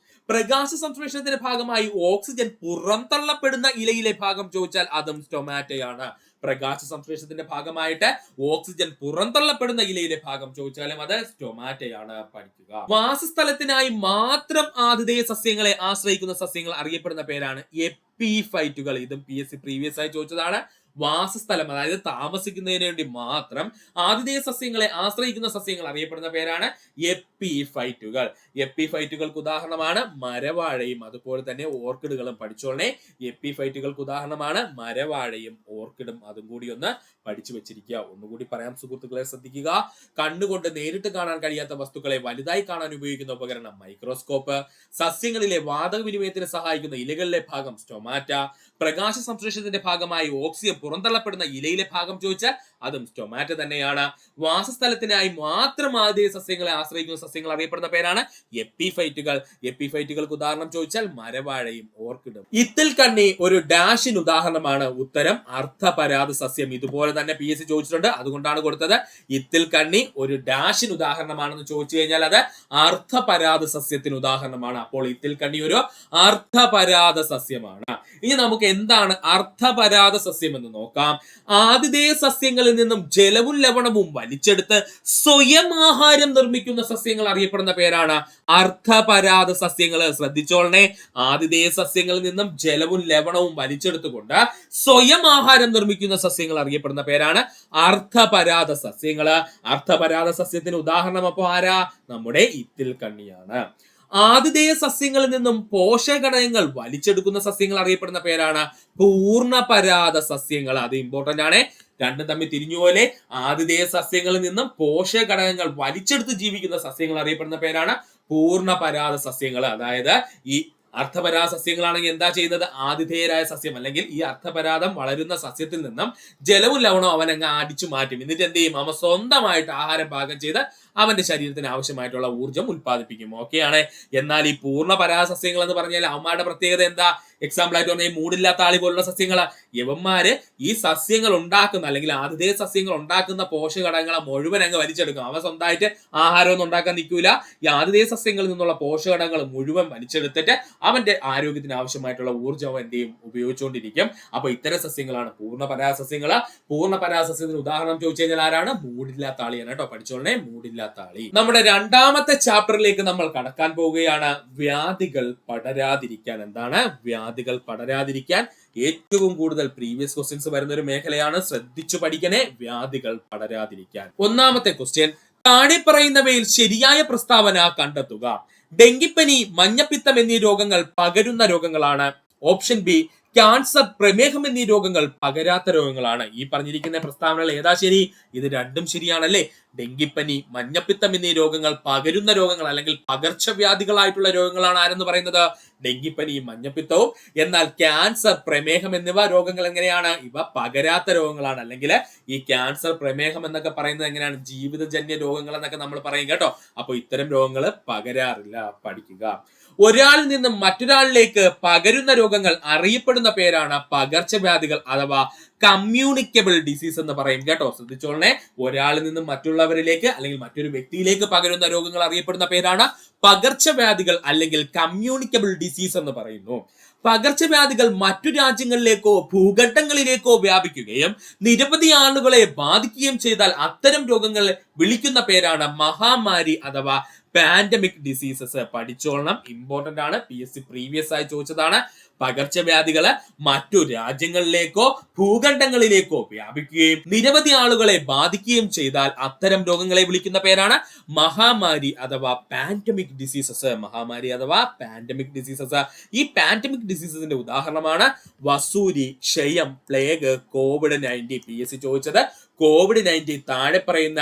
പ്രകാശ സംശ്ലേഷണത്തിന്റെ ഭാഗമായി ഓക്സിജൻ പുറന്തള്ളപ്പെടുന്ന ഇലയിലെ ഭാഗം ചോദിച്ചാൽ അതും സ്റ്റൊമാറ്റയാണ്. പ്രകാശ സംശ്ലേഷണത്തിന്റെ ഭാഗമായിട്ട് ഓക്സിജൻ പുറന്തള്ളപ്പെടുന്ന ഇലയിലെ ഭാഗം ചോദിച്ചാലും അത് സ്റ്റൊമാറ്റയാണ്. പഠിക്കുക. വാസസ്ഥലത്തിനായി മാത്രം ആതിഥേയ സസ്യങ്ങളെ ആശ്രയിക്കുന്ന സസ്യങ്ങൾ അറിയപ്പെടുന്ന പേരാണ് എപ്പിഫൈറ്റുകൾ. ഇതും PSC പ്രീവിയസ് ആയി ചോദിച്ചതാണ്. വാസസ്ഥലം, അതായത് താമസിക്കുന്നതിന് വേണ്ടി മാത്രം ആതിഥേയ സസ്യങ്ങളെ ആശ്രയിക്കുന്ന സസ്യങ്ങൾ അറിയപ്പെടുന്ന പേരാണ് എപ്പിഫൈറ്റുകൾ. എപ്പിഫൈറ്റുകൾക്ക് ഉദാഹരണമാണ് മരവാഴയും അതുപോലെ തന്നെ ഓർക്കിഡുകളും. പഠിച്ചോളനെ. എപ്പിഫൈറ്റുകൾക്ക് ഉദാഹരണമാണ് മരവാഴയും ഓർക്കിഡും. അതും കൂടി ഒന്ന് പഠിച്ചു വെച്ചിരിക്കുക. ഒന്നുകൂടി പറയാം സുഹൃത്തുക്കളെ, ശ്രദ്ധിക്കുക. കണ്ണുകൊണ്ട് നേരിട്ട് കാണാൻ കഴിയാത്ത വസ്തുക്കളെ വലുതായി കാണാൻ ഉപയോഗിക്കുന്ന ഉപകരണം മൈക്രോസ്കോപ്പ്. സസ്യങ്ങളിലെ വാതക വിനിമയത്തിന് സഹായിക്കുന്ന ഇലകളിലെ ഭാഗം സ്റ്റൊമാറ്റ. പ്രകാശ സംശ്ലേഷണത്തിന്റെ ഭാഗമായി ഓക്സിജൻ പുറന്തള്ളപ്പെടുന്ന ഇലയിലെ ഭാഗം ചോദിച്ചാൽ അതും സ്റ്റൊമാറ്റ തന്നെയാണ്. വാസസ്ഥലത്തിനായി മാത്രം ആതിഥേയ സസ്യങ്ങളെ ആശ്രയിക്കുന്ന സസ്യങ്ങൾ അറിയപ്പെടുന്ന പേരാണ് എപ്പിഫൈറ്റുകൾ. എപ്പിഫൈറ്റുകൾക്ക് ഉദാഹരണം ചോദിച്ചാൽ മരവാഴയും ഓർക്കിഡും. ഇത്തിൽ കണ്ണി ഒരു ഡാഷിന് ഉദാഹരണമാണ്. ഉത്തരം അർദ്ധപരാത സസ്യം. ഇതുപോലെ തന്നെ PSC ചോദിച്ചിട്ടുണ്ട്. അതുകൊണ്ടാണ് കൊടുത്തത്. ഇത്തിൽ കണ്ണി ഒരു ഡാഷിന് ഉദാഹരണമാണെന്ന് ചോദിച്ചു കഴിഞ്ഞാൽ അത് അർദ്ധപരാത സസ്യത്തിന് ഉദാഹരണമാണ്. അപ്പോൾ ഇത്തിൽ കണ്ണി ഒരു അർദ്ധപരാത സസ്യമാണ്. ഇനി നമുക്ക് എന്താണ് അർദ്ധപരാത സസ്യം എന്ന് നോക്കാം. ആതിഥേയ സസ്യങ്ങളിൽ നിന്നും ജലവും ലവണവും വലിച്ചെടുത്ത് സ്വയം ആഹാരം നിർമ്മിക്കുന്ന സസ്യങ്ങൾ അറിയപ്പെടുന്ന പേരാണ് അർദ്ധപരാത സസ്യങ്ങൾ. ശ്രദ്ധിച്ചോളനെ. ആതിഥേയ സസ്യങ്ങളിൽ നിന്നും ജലവും ലവണവും വലിച്ചെടുത്തുകൊണ്ട് സ്വയം ആഹാരം നിർമ്മിക്കുന്ന സസ്യങ്ങൾ അറിയപ്പെടുന്ന പേരാണ് അർദ്ധപരാത സസ്യങ്ങൾ. അർദ്ധപരാത സസ്യത്തിന് ഉദാഹരണം അപ്പോ ആരാ? നമ്മുടെ ഇത്തിൽ കണ്ണിയാണ്. ആതിഥേയ സസ്യങ്ങളിൽ നിന്നും പോഷകഘടകങ്ങൾ വലിച്ചെടുക്കുന്ന സസ്യങ്ങൾ അറിയപ്പെടുന്ന പേരാണ് പൂർണ്ണപരാത സസ്യങ്ങൾ. അത് ഇമ്പോർട്ടന്റ് ആണ്. രണ്ടും തമ്മിൽ തിരിഞ്ഞുപോലെ. ആതിഥേയ സസ്യങ്ങളിൽ നിന്നും പോഷകഘടകങ്ങൾ വലിച്ചെടുത്ത് ജീവിക്കുന്ന സസ്യങ്ങൾ അറിയപ്പെടുന്ന പേരാണ് പൂർണ്ണപരാഗ സസ്യങ്ങൾ. അതായത് ഈ അർത്ഥപരാഗ സസ്യങ്ങളാണെങ്കിൽ എന്താ ചെയ്യുന്നത്? ആതിഥേയരായ സസ്യം അല്ലെങ്കിൽ ഈ അർത്ഥപരാഗം വളരുന്ന സസ്യത്തിൽ നിന്നും ജലവും ലവണവും അവൻ അങ്ങ് അടിച്ചു മാറ്റും. എന്നിട്ട് എന്ത് ചെയ്യും? അവൻ സ്വന്തമായിട്ട് ആഹാരം പാകം ചെയ്ത് അവന്റെ ശരീരത്തിന് ആവശ്യമായിട്ടുള്ള ഊർജ്ജം ഉത്പാദിപ്പിക്കും. ഓക്കെയാണ്. എന്നാൽ ഈ പൂർണ്ണപരാഗ സസ്യങ്ങൾ എന്ന് പറഞ്ഞാൽ അവന്മാരുടെ പ്രത്യേകത എന്താ? എക്സാമ്പിൾ ആയിട്ട് പറഞ്ഞാൽ ഈ മൂടില്ലാത്ത ആളി പോലുള്ള സസ്യങ്ങള്, യവന്മാര് ഈ സസ്യങ്ങൾ ഉണ്ടാക്കുന്ന അല്ലെങ്കിൽ ആതിഥേയ സസ്യങ്ങൾ ഉണ്ടാക്കുന്ന പോഷകഘടകങ്ങളെ മുഴുവൻ അങ്ങ് വലിച്ചെടുക്കും. അവ സ്വന്തമായിട്ട് ആഹാരമൊന്നും ഉണ്ടാക്കാൻ നിൽക്കൂല. ഈ ആതിഥേയ സസ്യങ്ങളിൽ നിന്നുള്ള പോഷകഘടകങ്ങൾ മുഴുവൻ വലിച്ചെടുത്തിട്ട് അവന്റെ ആരോഗ്യത്തിന് ആവശ്യമായിട്ടുള്ള ഊർജ്ജം അവൻ എന്ത് ചെയ്യും? ഉപയോഗിച്ചുകൊണ്ടിരിക്കും. അപ്പൊ ഇത്തരം സസ്യങ്ങളാണ് പൂർണ്ണപരാഗ സസ്യങ്ങള്. പൂർണ്ണപരാഗ സസ്യത്തിന് ഉദാഹരണം ചോദിച്ചു കഴിഞ്ഞാൽ ആരാണ്? മൂടില്ലാത്ത ആളിയാണ് കേട്ടോ. പഠിച്ചോളനെ, മൂടില്ലാത്ത ആളി. നമ്മുടെ രണ്ടാമത്തെ ചാപ്റ്ററിലേക്ക് നമ്മൾ കടക്കാൻ പോവുകയാണ്. വ്യാധികൾ പടരാതിരിക്കാൻ. എന്താണ്? വ്യാധികൾ പടരാതിരിക്കാൻ ഏറ്റവും കൂടുതൽ പ്രീവിയസ് ക്വസ്റ്റ്യൻസ് വരുന്ന ഒരു മേഖലയാണ്. ശ്രദ്ധിച്ചു പഠിക്കണേ. വ്യാധികൾ പടരാതിരിക്കാൻ. ഒന്നാമത്തെ ക്വസ്റ്റ്യൻ, താഴെ പറയുന്നവയിൽ ശരിയായ പ്രസ്താവന കണ്ടെത്തുക. ഡെങ്കിപ്പനി, മഞ്ഞപ്പിത്തം എന്നീ രോഗങ്ങൾ പകരുന്ന രോഗങ്ങളാണ്. ഓപ്ഷൻ ബി, ക്യാൻസർ, പ്രമേഹം എന്നീ രോഗങ്ങൾ പകരാത്ത രോഗങ്ങളാണ്. ഈ പറഞ്ഞിരിക്കുന്ന പ്രസ്താവനകൾ ഏതാ ശരി? ഇത് രണ്ടും ശരിയാണല്ലേ. ഡെങ്കിപ്പനി, മഞ്ഞപ്പിത്തം എന്നീ രോഗങ്ങൾ പകരുന്ന രോഗങ്ങൾ അല്ലെങ്കിൽ പകർച്ചവ്യാധികളായിട്ടുള്ള രോഗങ്ങളാണ് ആരെന്ന് പറയുന്നത്? ഡെങ്കിപ്പനിയും മഞ്ഞപ്പിത്തവും. എന്നാൽ ക്യാൻസർ, പ്രമേഹം എന്നിവ രോഗങ്ങൾ എങ്ങനെയാണ്? ഇവ പകരാത്ത രോഗങ്ങളാണ്. അല്ലെങ്കിൽ ഈ ക്യാൻസർ, പ്രമേഹം എന്നൊക്കെ പറയുന്നത് എങ്ങനെയാണ്? ജീവിതജന്യ രോഗങ്ങൾ എന്നൊക്കെ നമ്മൾ പറയും കേട്ടോ. അപ്പൊ ഇത്തരം രോഗങ്ങൾ പകരാറില്ല. പഠിക്കുക. ഒരാളിൽ നിന്നും മറ്റൊരാളിലേക്ക് പകരുന്ന രോഗങ്ങൾ അറിയപ്പെടുന്ന പേരാണ് പകർച്ചവ്യാധികൾ അഥവാ കമ്മ്യൂണിക്കബിൾ ഡിസീസ് എന്ന് പറയും കേട്ടോ. ശ്രദ്ധിച്ചോളനെ. ഒരാളിൽ നിന്നും മറ്റുള്ളവരിലേക്ക് അല്ലെങ്കിൽ മറ്റൊരു വ്യക്തിയിലേക്ക് പകരുന്ന രോഗങ്ങൾ അറിയപ്പെടുന്ന പേരാണ് പകർച്ചവ്യാധികൾ അല്ലെങ്കിൽ കമ്മ്യൂണിക്കബിൾ ഡിസീസ് എന്ന് പറയുന്നു. പകർച്ചവ്യാധികൾ മറ്റു രാജ്യങ്ങളിലേക്കോ ഭൂഖണ്ഡങ്ങളിലേക്കോ വ്യാപിക്കുകയും നിരവധി ആളുകളെ ബാധിക്കുകയും ചെയ്താൽ അത്തരം രോഗങ്ങളെ വിളിക്കുന്ന പേരാണ് മഹാമാരി അഥവാ പാൻഡമിക് ഡിസീസസ്. പഠിച്ചോളണം, ഇമ്പോർട്ടന്റ് ആണ്. PSC പ്രീവിയസ് ആയി ചോദിച്ചതാണ്. പകർച്ചവ്യാധികള് മറ്റു രാജ്യങ്ങളിലേക്കോ ഭൂഖണ്ഡങ്ങളിലേക്കോ വ്യാപിക്കുകയും നിരവധി ആളുകളെ ബാധിക്കുകയും ചെയ്താൽ അത്തരം രോഗങ്ങളെ വിളിക്കുന്ന പേരാണ് മഹാമാരി അഥവാ പാൻഡമിക് ഡിസീസസ്. മഹാമാരി അഥവാ പാൻഡമിക് ഡിസീസസ്. ഈ പാൻഡമിക് ഡിസീസസിന്റെ ഉദാഹരണമാണ് വസൂരി, ക്ഷയം, പ്ലേഗ്, COVID-19. PSC ചോദിച്ചത് COVID-19 താഴെ പറയുന്ന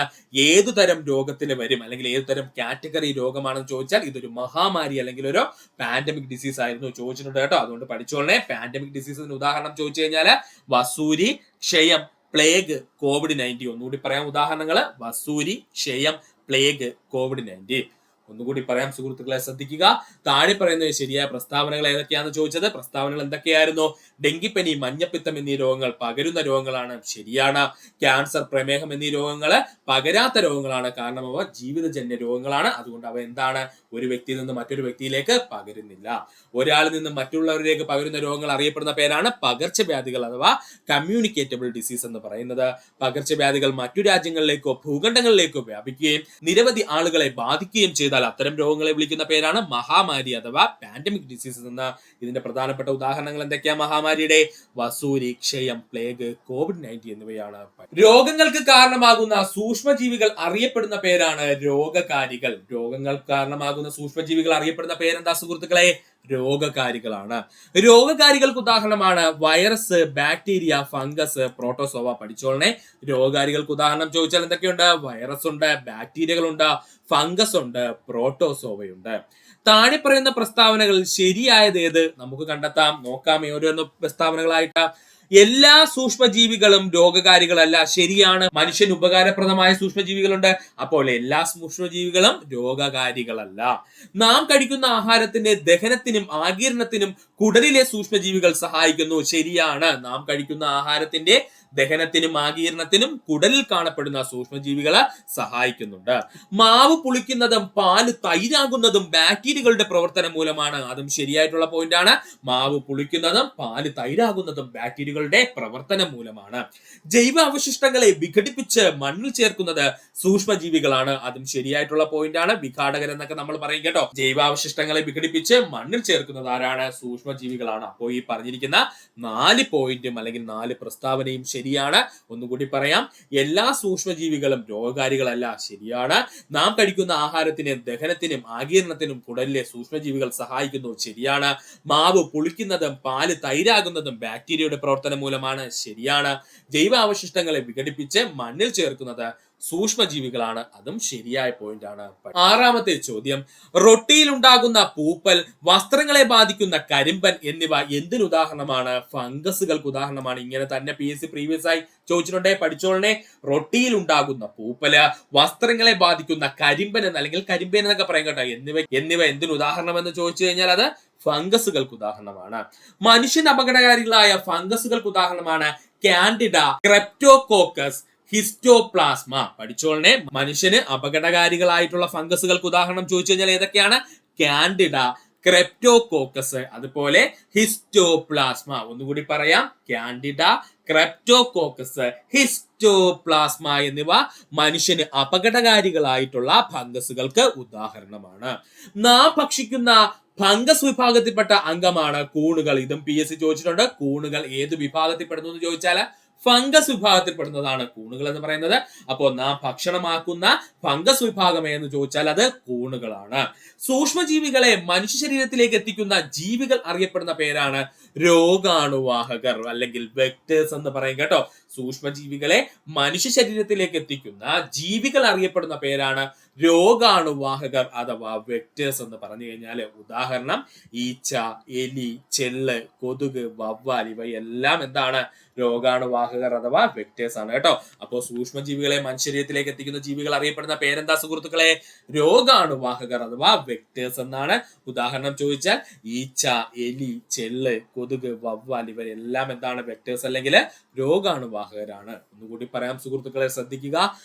ഏതു തരം രോഗത്തിന് വരും അല്ലെങ്കിൽ ഏതു തരം കാറ്റഗറി രോഗമാണെന്ന് ചോദിച്ചാൽ ഇതൊരു മഹാമാരി അല്ലെങ്കിൽ ഒരു പാൻഡമിക് ഡിസീസ് ആയിരുന്നു ചോദിച്ചിട്ടുണ്ട് കേട്ടോ. അതുകൊണ്ട് പഠിച്ചോളനെ. പാൻഡമിക് ഡിസീസിന് ഉദാഹരണം ചോദിച്ചു കഴിഞ്ഞാൽ വസൂരി, ക്ഷയം, പ്ലേഗ്, COVID-19. ഒന്നുകൂടി പറയാം ഉദാഹരണങ്ങള്. വസൂരി, ക്ഷയം, പ്ലേഗ്, COVID-19. ഒന്നുകൂടി പറയാം സുഹൃത്തുക്കളെ, ശ്രദ്ധിക്കുക. താഴെ പറയുന്ന ശരിയായ പ്രസ്താവനകൾ ഏതൊക്കെയാണെന്ന് ചോദിച്ചത്. പ്രസ്താവനകൾ എന്തൊക്കെയായിരുന്നു? ഡെങ്കിപ്പനി, മഞ്ഞപ്പിത്തം എന്നീ രോഗങ്ങൾ പകരുന്ന രോഗങ്ങളാണ്. ശരിയാണ്. ക്യാൻസർ, പ്രമേഹം എന്നീ രോഗങ്ങൾ പകരാത്ത രോഗങ്ങളാണ്. കാരണം അവ ജീവിതജന്യ രോഗങ്ങളാണ്. അതുകൊണ്ട് അവ എന്താണ്? ഒരു വ്യക്തിയിൽ നിന്ന് മറ്റൊരു വ്യക്തിയിലേക്ക് പകരുന്നില്ല. ഒരാളിൽ നിന്ന് മറ്റുള്ളവരിലേക്ക് പകരുന്ന രോഗങ്ങൾ അറിയപ്പെടുന്ന പേരാണ് പകർച്ചവ്യാധികൾ അഥവാ കമ്മ്യൂണിക്കേറ്റബിൾ ഡിസീസ് എന്ന് പറയുന്നത്. പകർച്ചവ്യാധികൾ മറ്റു രാജ്യങ്ങളിലേക്കോ ഭൂഖണ്ഡങ്ങളിലേക്കോ വ്യാപിക്കുകയും നിരവധി ആളുകളെ ബാധിക്കുകയും ചെയ്താൽ അത്തരം രോഗങ്ങളെ വിളിക്കുന്ന പേരാണ് മഹാമാരി അഥവാ പാൻഡമിക് ഡിസീസസ് എന്ന്. ഇതിന്റെ പ്രധാനപ്പെട്ട ഉദാഹരണങ്ങൾ എന്തൊക്കെയാ മഹാമാരിയുടെ? വസൂരി, ക്ഷയം, പ്ലേഗ്, COVID-19 എന്നിവയാണ്. രോഗങ്ങൾക്ക് കാരണമാകുന്ന സൂക്ഷ്മജീവികൾ അറിയപ്പെടുന്ന പേരാണ് രോഗകാരികൾ. രോഗങ്ങൾക്ക് കാരണമാകുന്ന സൂക്ഷ്മജീവികൾ അറിയപ്പെടുന്ന പേരെന്താ സുഹൃത്തുക്കളെ? രോഗകാരികളാണ്. രോഗകാരികൾക്ക് ഉദാഹരണമാണ് വൈറസ്, ബാക്ടീരിയ, ഫംഗസ്, പ്രോട്ടോസോവ. പഠിച്ചോളനെ. രോഗകാരികൾക്ക് ഉദാഹരണം ചോദിച്ചാൽ എന്തൊക്കെയുണ്ട്? വൈറസ് ഉണ്ട്, ബാക്ടീരിയകളുണ്ട്, ഫംഗസ് ഉണ്ട്, പ്രോട്ടോസോവയുണ്ട്. താഴെ പറയുന്ന പ്രസ്താവനകൾ ശരിയായത് ഏത്? നമുക്ക് കണ്ടെത്താം. നോക്കാം ഓരോന്ന് പ്രസ്താവനകളായിട്ട്. എല്ലാ സൂക്ഷ്മജീവികളും രോഗകാരികളല്ല. ശരിയാണ്. മനുഷ്യന് ഉപകാരപ്രദമായ സൂക്ഷ്മജീവികളുണ്ട്. അപ്പോൾ എല്ലാ സൂക്ഷ്മജീവികളും രോഗകാരികളല്ല. നാം കഴിക്കുന്ന ആഹാരത്തിന്റെ ദഹനത്തിനും ആഗീരണത്തിനും കുടലിലെ സൂക്ഷ്മജീവികൾ സഹായിക്കുന്നു. ശരിയാണ്. നാം കഴിക്കുന്ന ആഹാരത്തിന്റെ ദഹനത്തിനും ആഗീരണത്തിനും കുടലിൽ കാണപ്പെടുന്ന സൂക്ഷ്മജീവികളെ സഹായിക്കുന്നുണ്ട്. മാവ് പുളിക്കുന്നതും പാല് തൈരാകുന്നതും ബാക്ടീരിയകളുടെ പ്രവർത്തനം മൂലമാണ്. അതും ശരിയായിട്ടുള്ള പോയിന്റ് ആണ്. മാവ് പുളിക്കുന്നതും പാല് തൈരാകുന്നതും ബാക്ടീരിയകളുടെ പ്രവർത്തനം മൂലമാണ്. ജൈവ അവശിഷ്ടങ്ങളെ വിഘടിപ്പിച്ച് മണ്ണിൽ ചേർക്കുന്നത് സൂക്ഷ്മജീവികളാണ്. അതും ശരിയായിട്ടുള്ള പോയിന്റ് ആണ്. വിഘാടകർ എന്നൊക്കെ നമ്മൾ പറയും കേട്ടോ. ജൈവാവശിഷ്ടങ്ങളെ വിഘടിപ്പിച്ച് മണ്ണിൽ ചേർക്കുന്നത് ആരാണ്? സൂക്ഷ്മജീവികളാണ്. അപ്പോൾ ഈ പറഞ്ഞിരിക്കുന്ന 4 പോയിന്റും അല്ലെങ്കിൽ 4 പ്രസ്താവനയും ശരിയാണ്. ഒന്നുകൂടി പറയാം. എല്ലാ സൂക്ഷ്മജീവികളും രോഗകാരികളല്ല. ശരിയാണ്. നാം കഴിക്കുന്ന ആഹാരത്തിന് ദഹനത്തിനും ആഗീരണത്തിനും കുടലിലെ സൂക്ഷ്മജീവികൾ സഹായിക്കുന്നു. ശരിയാണ്. മാവ് പുളിക്കുന്നതും പാല് തൈരാകുന്നതും ബാക്ടീരിയയുടെ പ്രവർത്തനം മൂലമാണ്. ശരിയാണ്. ജൈവ അവശിഷ്ടങ്ങളെ വിഘടിപ്പിച്ച് മണ്ണിൽ ചേർക്കുന്നത് സൂക്ഷ്മജീവികളാണ്. അതും ശരിയായ പോയിന്റ് ആണ്. ആറാമത്തെ ചോദ്യം, റൊട്ടിയിൽ ഉണ്ടാകുന്ന പൂപ്പൽ, വസ്ത്രങ്ങളെ ബാധിക്കുന്ന കരിമ്പൻ എന്നിവ എന്തിന് ഉദാഹരണമാണ്? ഫംഗസുകൾക്ക് ഉദാഹരണമാണ്. ഇങ്ങനെ തന്നെ PSC പ്രീവിയസ് ആയി ചോദിച്ചിട്ടുണ്ടേ, പഠിച്ചോളനെ. റൊട്ടിയിൽ ഉണ്ടാകുന്ന പൂപ്പല്, വസ്ത്രങ്ങളെ ബാധിക്കുന്ന കരിമ്പൻ അല്ലെങ്കിൽ കരിമ്പൻ എന്നൊക്കെ പറയാൻ കേട്ടോ, എന്നിവ എന്തിന് ഉദാഹരണം എന്ന് ചോദിച്ചു കഴിഞ്ഞാൽ അത് ഫംഗസുകൾക്ക് ഉദാഹരണമാണ്. മനുഷ്യന് അപകടകാരികളായ ഫംഗസുകൾക്ക് ഉദാഹരണമാണ് കാൻഡിഡ, ക്രെപ്റ്റോകോക്കസ്, ഹിസ്റ്റോപ്ലാസ്മ. പഠിച്ചോളനെ. മനുഷ്യന് അപകടകാരികളായിട്ടുള്ള ഫംഗസുകൾക്ക് ഉദാഹരണം ചോദിച്ചു കഴിഞ്ഞാൽ ഏതൊക്കെയാണ്? കാൻഡിഡ, ക്രെപ്റ്റോകോക്കസ്, അതുപോലെ ഹിസ്റ്റോപ്ലാസ്മ. ഒന്നുകൂടി പറയാം, കാൻഡിഡ, ക്രെപ്റ്റോകോക്കസ്, ഹിസ്റ്റോപ്ലാസ്മ എന്നിവ മനുഷ്യന് അപകടകാരികളായിട്ടുള്ള ഫംഗസുകൾക്ക് ഉദാഹരണമാണ്. നാം ഭക്ഷിക്കുന്ന ഫംഗസ് വിഭാഗത്തിൽപ്പെട്ട അംഗമാണ് കൂണുകൾ. ഇതും PSC ചോദിച്ചിട്ടുണ്ട്. കൂണുകൾ ഏത് വിഭാഗത്തിൽപ്പെടുന്നു എന്ന് ചോദിച്ചാൽ ഫംഗസ് വിഭാഗത്തിൽപ്പെടുന്നതാണ് കൂണുകൾ എന്ന് പറയുന്നത്. അപ്പോൾ നാം ഭക്ഷണമാക്കുന്ന ഫംഗസ് വിഭാഗം എന്ന് ചോദിച്ചാൽ അത് കൂണുകളാണ്. സൂക്ഷ്മജീവികളെ മനുഷ്യ ശരീരത്തിലേക്ക് എത്തിക്കുന്ന ജീവികൾ അറിയപ്പെടുന്ന പേരാണ് രോഗാണുവാഹകർ അല്ലെങ്കിൽ വെക്ടേഴ്സ് എന്ന് പറയും കേട്ടോ. സൂക്ഷ്മജീവികളെ മനുഷ്യ ശരീരത്തിലേക്ക് എത്തിക്കുന്ന ജീവികൾ അറിയപ്പെടുന്ന പേരാണ് രോഗാണുവാഹകർ അഥവാ വെക്ടേഴ്സ് എന്ന് പറഞ്ഞു കഴിഞ്ഞാല് ഉദാഹരണം ഈച്ച, എലി, ചെള്ള്, കൊതുക്, വവ്വാൽ ഇവയെല്ലാം എന്താണ്? രോഗാണുവാഹകർ അഥവാ വെക്ടേഴ്സ് ആണ് കേട്ടോ. അപ്പോൾ സൂക്ഷ്മജീവികളെ മനുഷ്യരീരത്തിലേക്ക് എത്തിക്കുന്ന ജീവികൾ അറിയപ്പെടുന്ന പേരെന്താ സുഹൃത്തുക്കളെ? രോഗാണുവാഹകർ അഥവാ വെക്ടേഴ്സ് എന്നാണ്. ഉദാഹരണം ചോദിച്ചാൽ ഈച്ച, എലി, ചെള്ള്, കൊതുക്, വവ്വാൽ ഇവരെല്ലാം എന്താണ്? വെക്ടേഴ്സ് അല്ലെങ്കിൽ രോഗാണുവാഹകരാണ്. ഒന്നുകൂടി പറയാം സുഹൃത്തുക്കളെ, ശ്രദ്ധിക്കുക.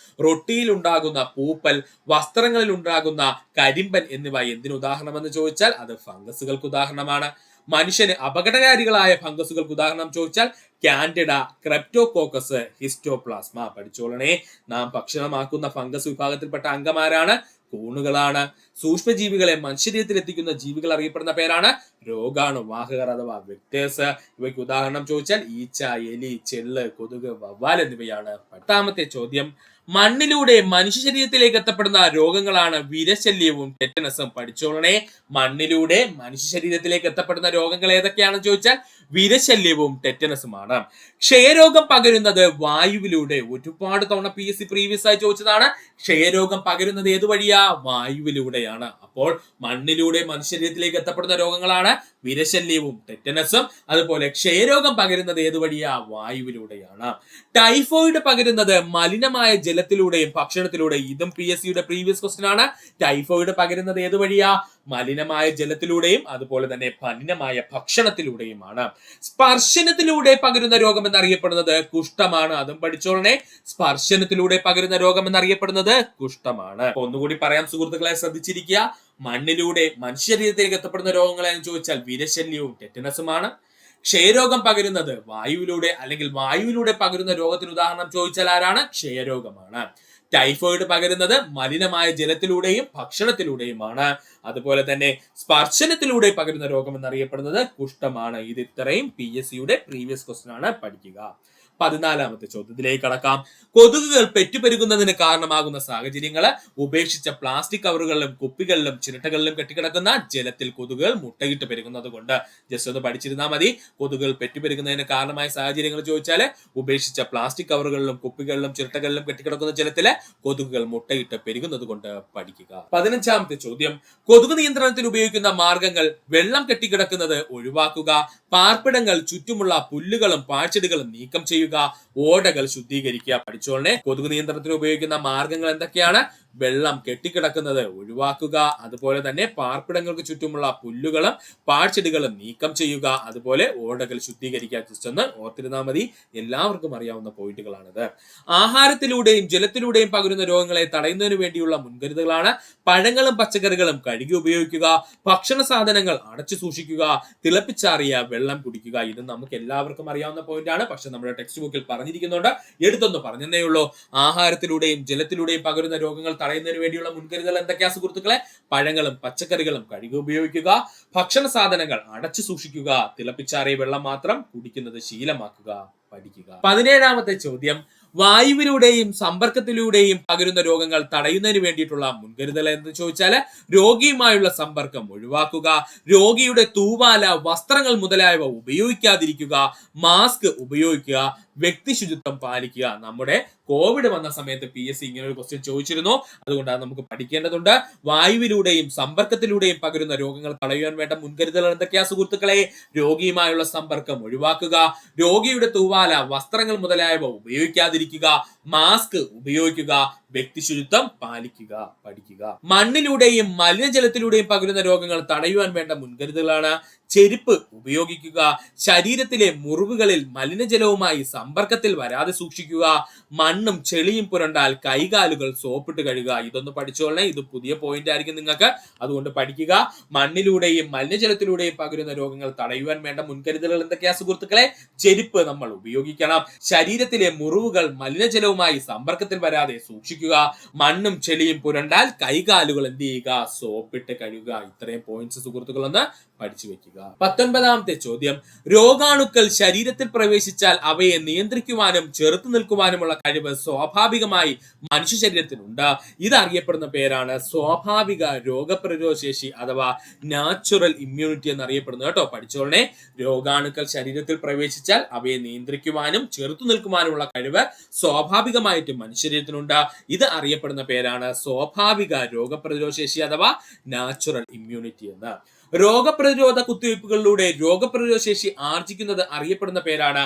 റൊട്ടിയിൽ ഉണ്ടാകുന്ന പൂപ്പൽ, വസ്ത്രങ്ങളിൽ ഉണ്ടാകുന്ന കരിമ്പൻ എന്നിവ എന്തിന് ഉദാഹരണമെന്ന് ചോദിച്ചാൽ അത് ഫംഗസുകൾക്ക് ഉദാഹരണമാണ്. മനുഷ്യന് അപകടകാരികളായ ഫംഗസുകൾക്ക് ഉദാഹരണം ചോദിച്ചാൽ കാൻഡിഡ, ക്രെപ്റ്റോകോക്കസ്, ഹിസ്റ്റോപ്ലാസ്മ. പഠിച്ചോളണേ. നാം ഭക്ഷണമാക്കുന്ന ഫംഗസ് വിഭാഗത്തിൽപ്പെട്ട അംഗമാരാണ്? കൂണുകളാണ്. സൂക്ഷ്മജീവികളെ മനുഷ്യരീരത്തിൽ എത്തിക്കുന്ന ജീവികൾ അറിയപ്പെടുന്ന പേരാണ് രോഗാണുവാഹകർ അഥവാ വെക്ടേഴ്സ്. ഇവയ്ക്ക് ഉദാഹരണം ചോദിച്ചാൽ ഈച്ച, എലി, ചെള്ള്, കൊതുക്, വവ്വാൽ എന്നിവയാണ്. 10ാമത്തെ ചോദ്യം, മണ്ണിലൂടെ മനുഷ്യ ശരീരത്തിലേക്ക് എത്തപ്പെടുന്ന രോഗങ്ങളാണ് വിരശല്യവും ടെറ്റനസും. പഠിച്ചോളണേ. മണ്ണിലൂടെ മനുഷ്യ ശരീരത്തിലേക്ക് എത്തപ്പെടുന്ന രോഗങ്ങൾ ഏതൊക്കെയാണെന്ന് ചോദിച്ചാൽ വിരശല്യവും ടെറ്റനസുമാണ്. ക്ഷയരോഗം പകരുന്നത് വായുവിലൂടെ. ഒരുപാട് തവണ PSC പ്രീവിയസ് ആയി ചോദിച്ചതാണ്. ക്ഷയരോഗം പകരുന്നത് ഏതു വഴിയാ? വായുവിലൂടെയാണ്. അപ്പോൾ മണ്ണിലൂടെ മനുഷ്യരീരത്തിലേക്ക് എത്തപ്പെടുന്ന രോഗങ്ങളാണ് വിരശല്യവും ടെറ്റനസും. അതുപോലെ ക്ഷയരോഗം പകരുന്നത് ഏതു വഴിയാ? വായുവിലൂടെയാണ്. ടൈഫോയിഡ് പകരുന്നത് മലിനമായ ജലത്തിലൂടെയും ഭക്ഷണത്തിലൂടെയും. ഇതും PSCയുടെ പ്രീവിയസ് ക്വസ്റ്റ്യൻ ആണ്. ടൈഫോയിഡ് പകരുന്നത് ഏതു വഴിയാ? മലിനമായ ജലത്തിലൂടെയും അതുപോലെ തന്നെ മലിനമായ ഭക്ഷണത്തിലൂടെയുമാണ്. സ്പർശനത്തിലൂടെ പകരുന്ന രോഗം എന്നറിയപ്പെടുന്നത് കുഷ്ഠമാണ്. അതും പഠിച്ചോളണേ. സ്പർശനത്തിലൂടെ പകരുന്ന രോഗം എന്നറിയപ്പെടുന്നത് കുഷ്ഠമാണ്. ഒന്നുകൂടി പറയാം സുഹൃത്തുക്കളെ, ശ്രദ്ധിച്ചിരിക്കുക. മണ്ണിലൂടെ മനുഷ്യ ശരീരത്തിലേക്ക് എത്തപ്പെടുന്ന രോഗങ്ങളെ ചോദിച്ചാൽ വിരശല്യവും ടെറ്റനസുമാണ്. ക്ഷയരോഗം പകരുന്നത് വായുവിലൂടെ അല്ലെങ്കിൽ വായുവിലൂടെ പകരുന്ന രോഗത്തിന് ഉദാഹരണം ചോദിച്ചാൽ ആരാണ്? ക്ഷയരോഗമാണ്. ടൈഫോയിഡ് പകരുന്നത് മലിനമായ ജലത്തിലൂടെയും ഭക്ഷണത്തിലൂടെയുമാണ്. അതുപോലെ തന്നെ സ്പർശനത്തിലൂടെ പകരുന്ന രോഗം എന്നറിയപ്പെടുന്നത് കുഷ്ഠമാണ്. ഇത് ഇത്രയും PSCയുടെ പ്രീവിയസ് ക്വസ്റ്റ്യൻ ആണ്. പഠിക്കുക. 14ാമത്തെ ചോദ്യത്തിലേക്ക് കടക്കാം. കൊതുകുകൾ പെറ്റുപെരുകുന്നതിന് കാരണമാകുന്ന സാഹചര്യങ്ങൾ. ഉപേക്ഷിച്ച പ്ലാസ്റ്റിക് കവറുകളിലും കുപ്പികളിലും ചിരട്ടകളിലും കെട്ടിക്കിടക്കുന്ന ജലത്തിൽ കൊതുകുകൾ മുട്ടയിട്ട് പെരുകുന്നത് കൊണ്ട്. ജസ്റ്റ് ഒന്ന് പഠിച്ചിരുന്നാൽ മതി. കൊതുകുകൾ പെറ്റുപെരുകുന്നതിന് കാരണമായ സാഹചര്യങ്ങൾ ചോദിച്ചാൽ ഉപേക്ഷിച്ച പ്ലാസ്റ്റിക് കവറുകളിലും കുപ്പികളിലും ചിരട്ടകളിലും കെട്ടിക്കിടക്കുന്ന ജലത്തിലെ കൊതുകുകൾ മുട്ടയിട്ട് പെരുകുന്നത് കൊണ്ട് പഠിക്കുക. 15ാമത്തെ ചോദ്യം, കൊതുക് നിയന്ത്രണത്തിന് ഉപയോഗിക്കുന്ന മാർഗങ്ങൾ. വെള്ളം കെട്ടിക്കിടക്കുന്നത് ഒഴിവാക്കുക, പാർപ്പിടങ്ങൾ ചുറ്റുമുള്ള പുല്ലുകളും പാഴ്ചെടികളും നീക്കം ചെയ്യുക, ഓടകൾ ശുദ്ധീകരിക്കുക. പഠിച്ചോളനെ. കൊതുക് നിയന്ത്രണത്തിന് ഉപയോഗിക്കുന്ന മാർഗങ്ങൾ എന്തൊക്കെയാണ്? വെള്ളം കെട്ടിക്കിടക്കുന്നത് ഒഴിവാക്കുക, അതുപോലെ തന്നെ പാർപ്പിടങ്ങൾക്ക് ചുറ്റുമുള്ള പുല്ലുകളും പാഴ്ചെടികളും നീക്കം ചെയ്യുക, അതുപോലെ ഓടകൾ ശുദ്ധീകരിക്കുക. ജസ്റ്റ് ഒന്ന് ഓർത്തിരുന്നാൽ മതി. എല്ലാവർക്കും അറിയാവുന്ന പോയിന്റുകളാണിത്. ആഹാരത്തിലൂടെയും ജലത്തിലൂടെയും പകരുന്ന രോഗങ്ങളെ തടയുന്നതിന് വേണ്ടിയുള്ള മുൻകരുതലുകളാണ് പഴങ്ങളും പച്ചക്കറികളും കഴുകി ഉപയോഗിക്കുക, ഭക്ഷണ സാധനങ്ങൾ അടച്ചു സൂക്ഷിക്കുക, തിളപ്പിച്ചാറിയ വെള്ളം കുടിക്കുക. ഇത് നമുക്ക് എല്ലാവർക്കും അറിയാവുന്ന പോയിന്റ് ആണ്. പക്ഷെ നമ്മുടെ ടെക്സ്റ്റ് ബുക്കിൽ പറഞ്ഞിരിക്കുന്നുണ്ട്, എടുത്തൊന്ന് പറഞ്ഞതേ ഉള്ളൂ. ആഹാരത്തിലൂടെയും ജലത്തിലൂടെയും പകരുന്ന രോഗങ്ങൾ തടയുന്നതിന് വേണ്ടിയുള്ള മുൻകരുതൽ എന്തൊക്കെയാ സുഹൃത്തുക്കളെ? പഴങ്ങളും പച്ചക്കറികളും കഴുകി ഉപയോഗിക്കുക, ഭക്ഷണ സാധനങ്ങൾ അടച്ചു സൂക്ഷിക്കുക, തിളപ്പിച്ചാറിയ വെള്ളം മാത്രം കുടിക്കുന്നത് ശീലമാക്കുക. പഠിക്കുക. 17ാമത്തെ ചോദ്യം, വായുവിലൂടെയും സമ്പർക്കത്തിലൂടെയും പകരുന്ന രോഗങ്ങൾ തടയുന്നതിന് വേണ്ടിയിട്ടുള്ള മുൻകരുതൽ എന്ന് ചോദിച്ചാൽ രോഗിയുമായുള്ള സമ്പർക്കം ഒഴിവാക്കുക, രോഗിയുടെ തൂവാല, വസ്ത്രങ്ങൾ മുതലായവ ഉപയോഗിക്കാതിരിക്കുക, മാസ്ക് ഉപയോഗിക്കുക, വ്യക്തി ശുചിത്വം പാലിക്കുക. നമ്മുടെ കോവിഡ് വന്ന സമയത്ത് PSC ഇങ്ങനെ ഒരു ക്വസ്റ്റ്യൻ ചോദിച്ചിരുന്നു, അതുകൊണ്ട് അത് നമുക്ക് പഠിക്കേണ്ടതുണ്ട്. വായുവിലൂടെയും സമ്പർക്കത്തിലൂടെയും പകരുന്ന രോഗങ്ങൾ തടയുവാൻ വേണ്ട മുൻകരുതലുകൾ എന്തൊക്കെയാ സുഹൃത്തുക്കളെ? രോഗിയുമായുള്ള സമ്പർക്കം ഒഴിവാക്കുക, രോഗിയുടെ തൂവാല, വസ്ത്രങ്ങൾ മുതലായവ ഉപയോഗിക്കാതിരിക്കുക, മാസ്ക് ഉപയോഗിക്കുക, വ്യക്തി ശുചിത്വം പാലിക്കുക, പഠിക്കുക. മണ്ണിലൂടെയും മലിനജലത്തിലൂടെയും പകരുന്ന രോഗങ്ങൾ തടയുവാൻ വേണ്ട മുൻകരുതലുകളാണ് ചെരുപ്പ് ഉപയോഗിക്കുക, ശരീരത്തിലെ മുറിവുകളിൽ മലിനജലവുമായി സമ്പർക്കത്തിൽ വരാതെ സൂക്ഷിക്കുക, മണ്ണും ചെളിയും പുരണ്ടാൽ കൈകാലുകൾ സോപ്പിട്ട് കഴുകുക. ഇതൊന്ന് പഠിച്ചോളേ, ഇത് പുതിയ പോയിന്റ് ആയിരിക്കും നിങ്ങൾക്ക്, അതുകൊണ്ട് പഠിക്കുക. മണ്ണിലൂടെയും മലിനജലത്തിലൂടെയും പകരുന്ന രോഗങ്ങൾ തടയുവാൻ വേണ്ട മുൻകരുതലുകൾ എന്തൊക്കെയാ സുഹൃത്തുക്കളെ? ചെരുപ്പ് നമ്മൾ ഉപയോഗിക്കണം, ശരീരത്തിലെ മുറിവുകൾ മലിനജലവുമായി സമ്പർക്കത്തിൽ വരാതെ സൂക്ഷിക്കുക, മണ്ണും ചെളിയും പുരണ്ടാൽ കൈകാലുകൾ എന്ത് ചെയ്യുക? സോപ്പിട്ട് കഴുകുക. ഇത്രയും പോയിന്റ്സ് സുഹൃത്തുക്കളൊന്ന് പഠിച്ചു വെക്കുക. 19ാമത്തെ ചോദ്യം, രോഗാണുക്കൾ ശരീരത്തിൽ പ്രവേശിച്ചാൽ അവയെ നിയന്ത്രിക്കുവാനും ചെറുത്തു നിൽക്കുവാനുമുള്ള കഴിവ് സ്വാഭാവികമായി മനുഷ്യ ശരീരത്തിനുണ്ട്. ഇതറിയപ്പെടുന്ന പേരാണ് സ്വാഭാവിക രോഗപ്രതിരോധ ശേഷി അഥവാ നാച്ചുറൽ ഇമ്മ്യൂണിറ്റി എന്നറിയപ്പെടുന്നത് കേട്ടോ. പഠിച്ചോളനെ, രോഗാണുക്കൾ ശരീരത്തിൽ പ്രവേശിച്ചാൽ അവയെ നിയന്ത്രിക്കുവാനും ചെറുത്തു നിൽക്കുവാനുമുള്ള കഴിവ് സ്വാഭാവികമായിട്ട് മനുഷ്യ ശരീരത്തിനുണ്ട്. ഇത് അറിയപ്പെടുന്ന പേരാണ് സ്വാഭാവിക രോഗപ്രതിരോധ ശേഷി അഥവാ നാച്ചുറൽ ഇമ്മ്യൂണിറ്റി എന്ന്. രോഗപ്രതിരോധ കുത്തിവയ്പ്പുകളിലൂടെ രോഗപ്രതിരോധ ശേഷി ആർജിക്കുന്നത് അറിയപ്പെടുന്ന പേരാണ്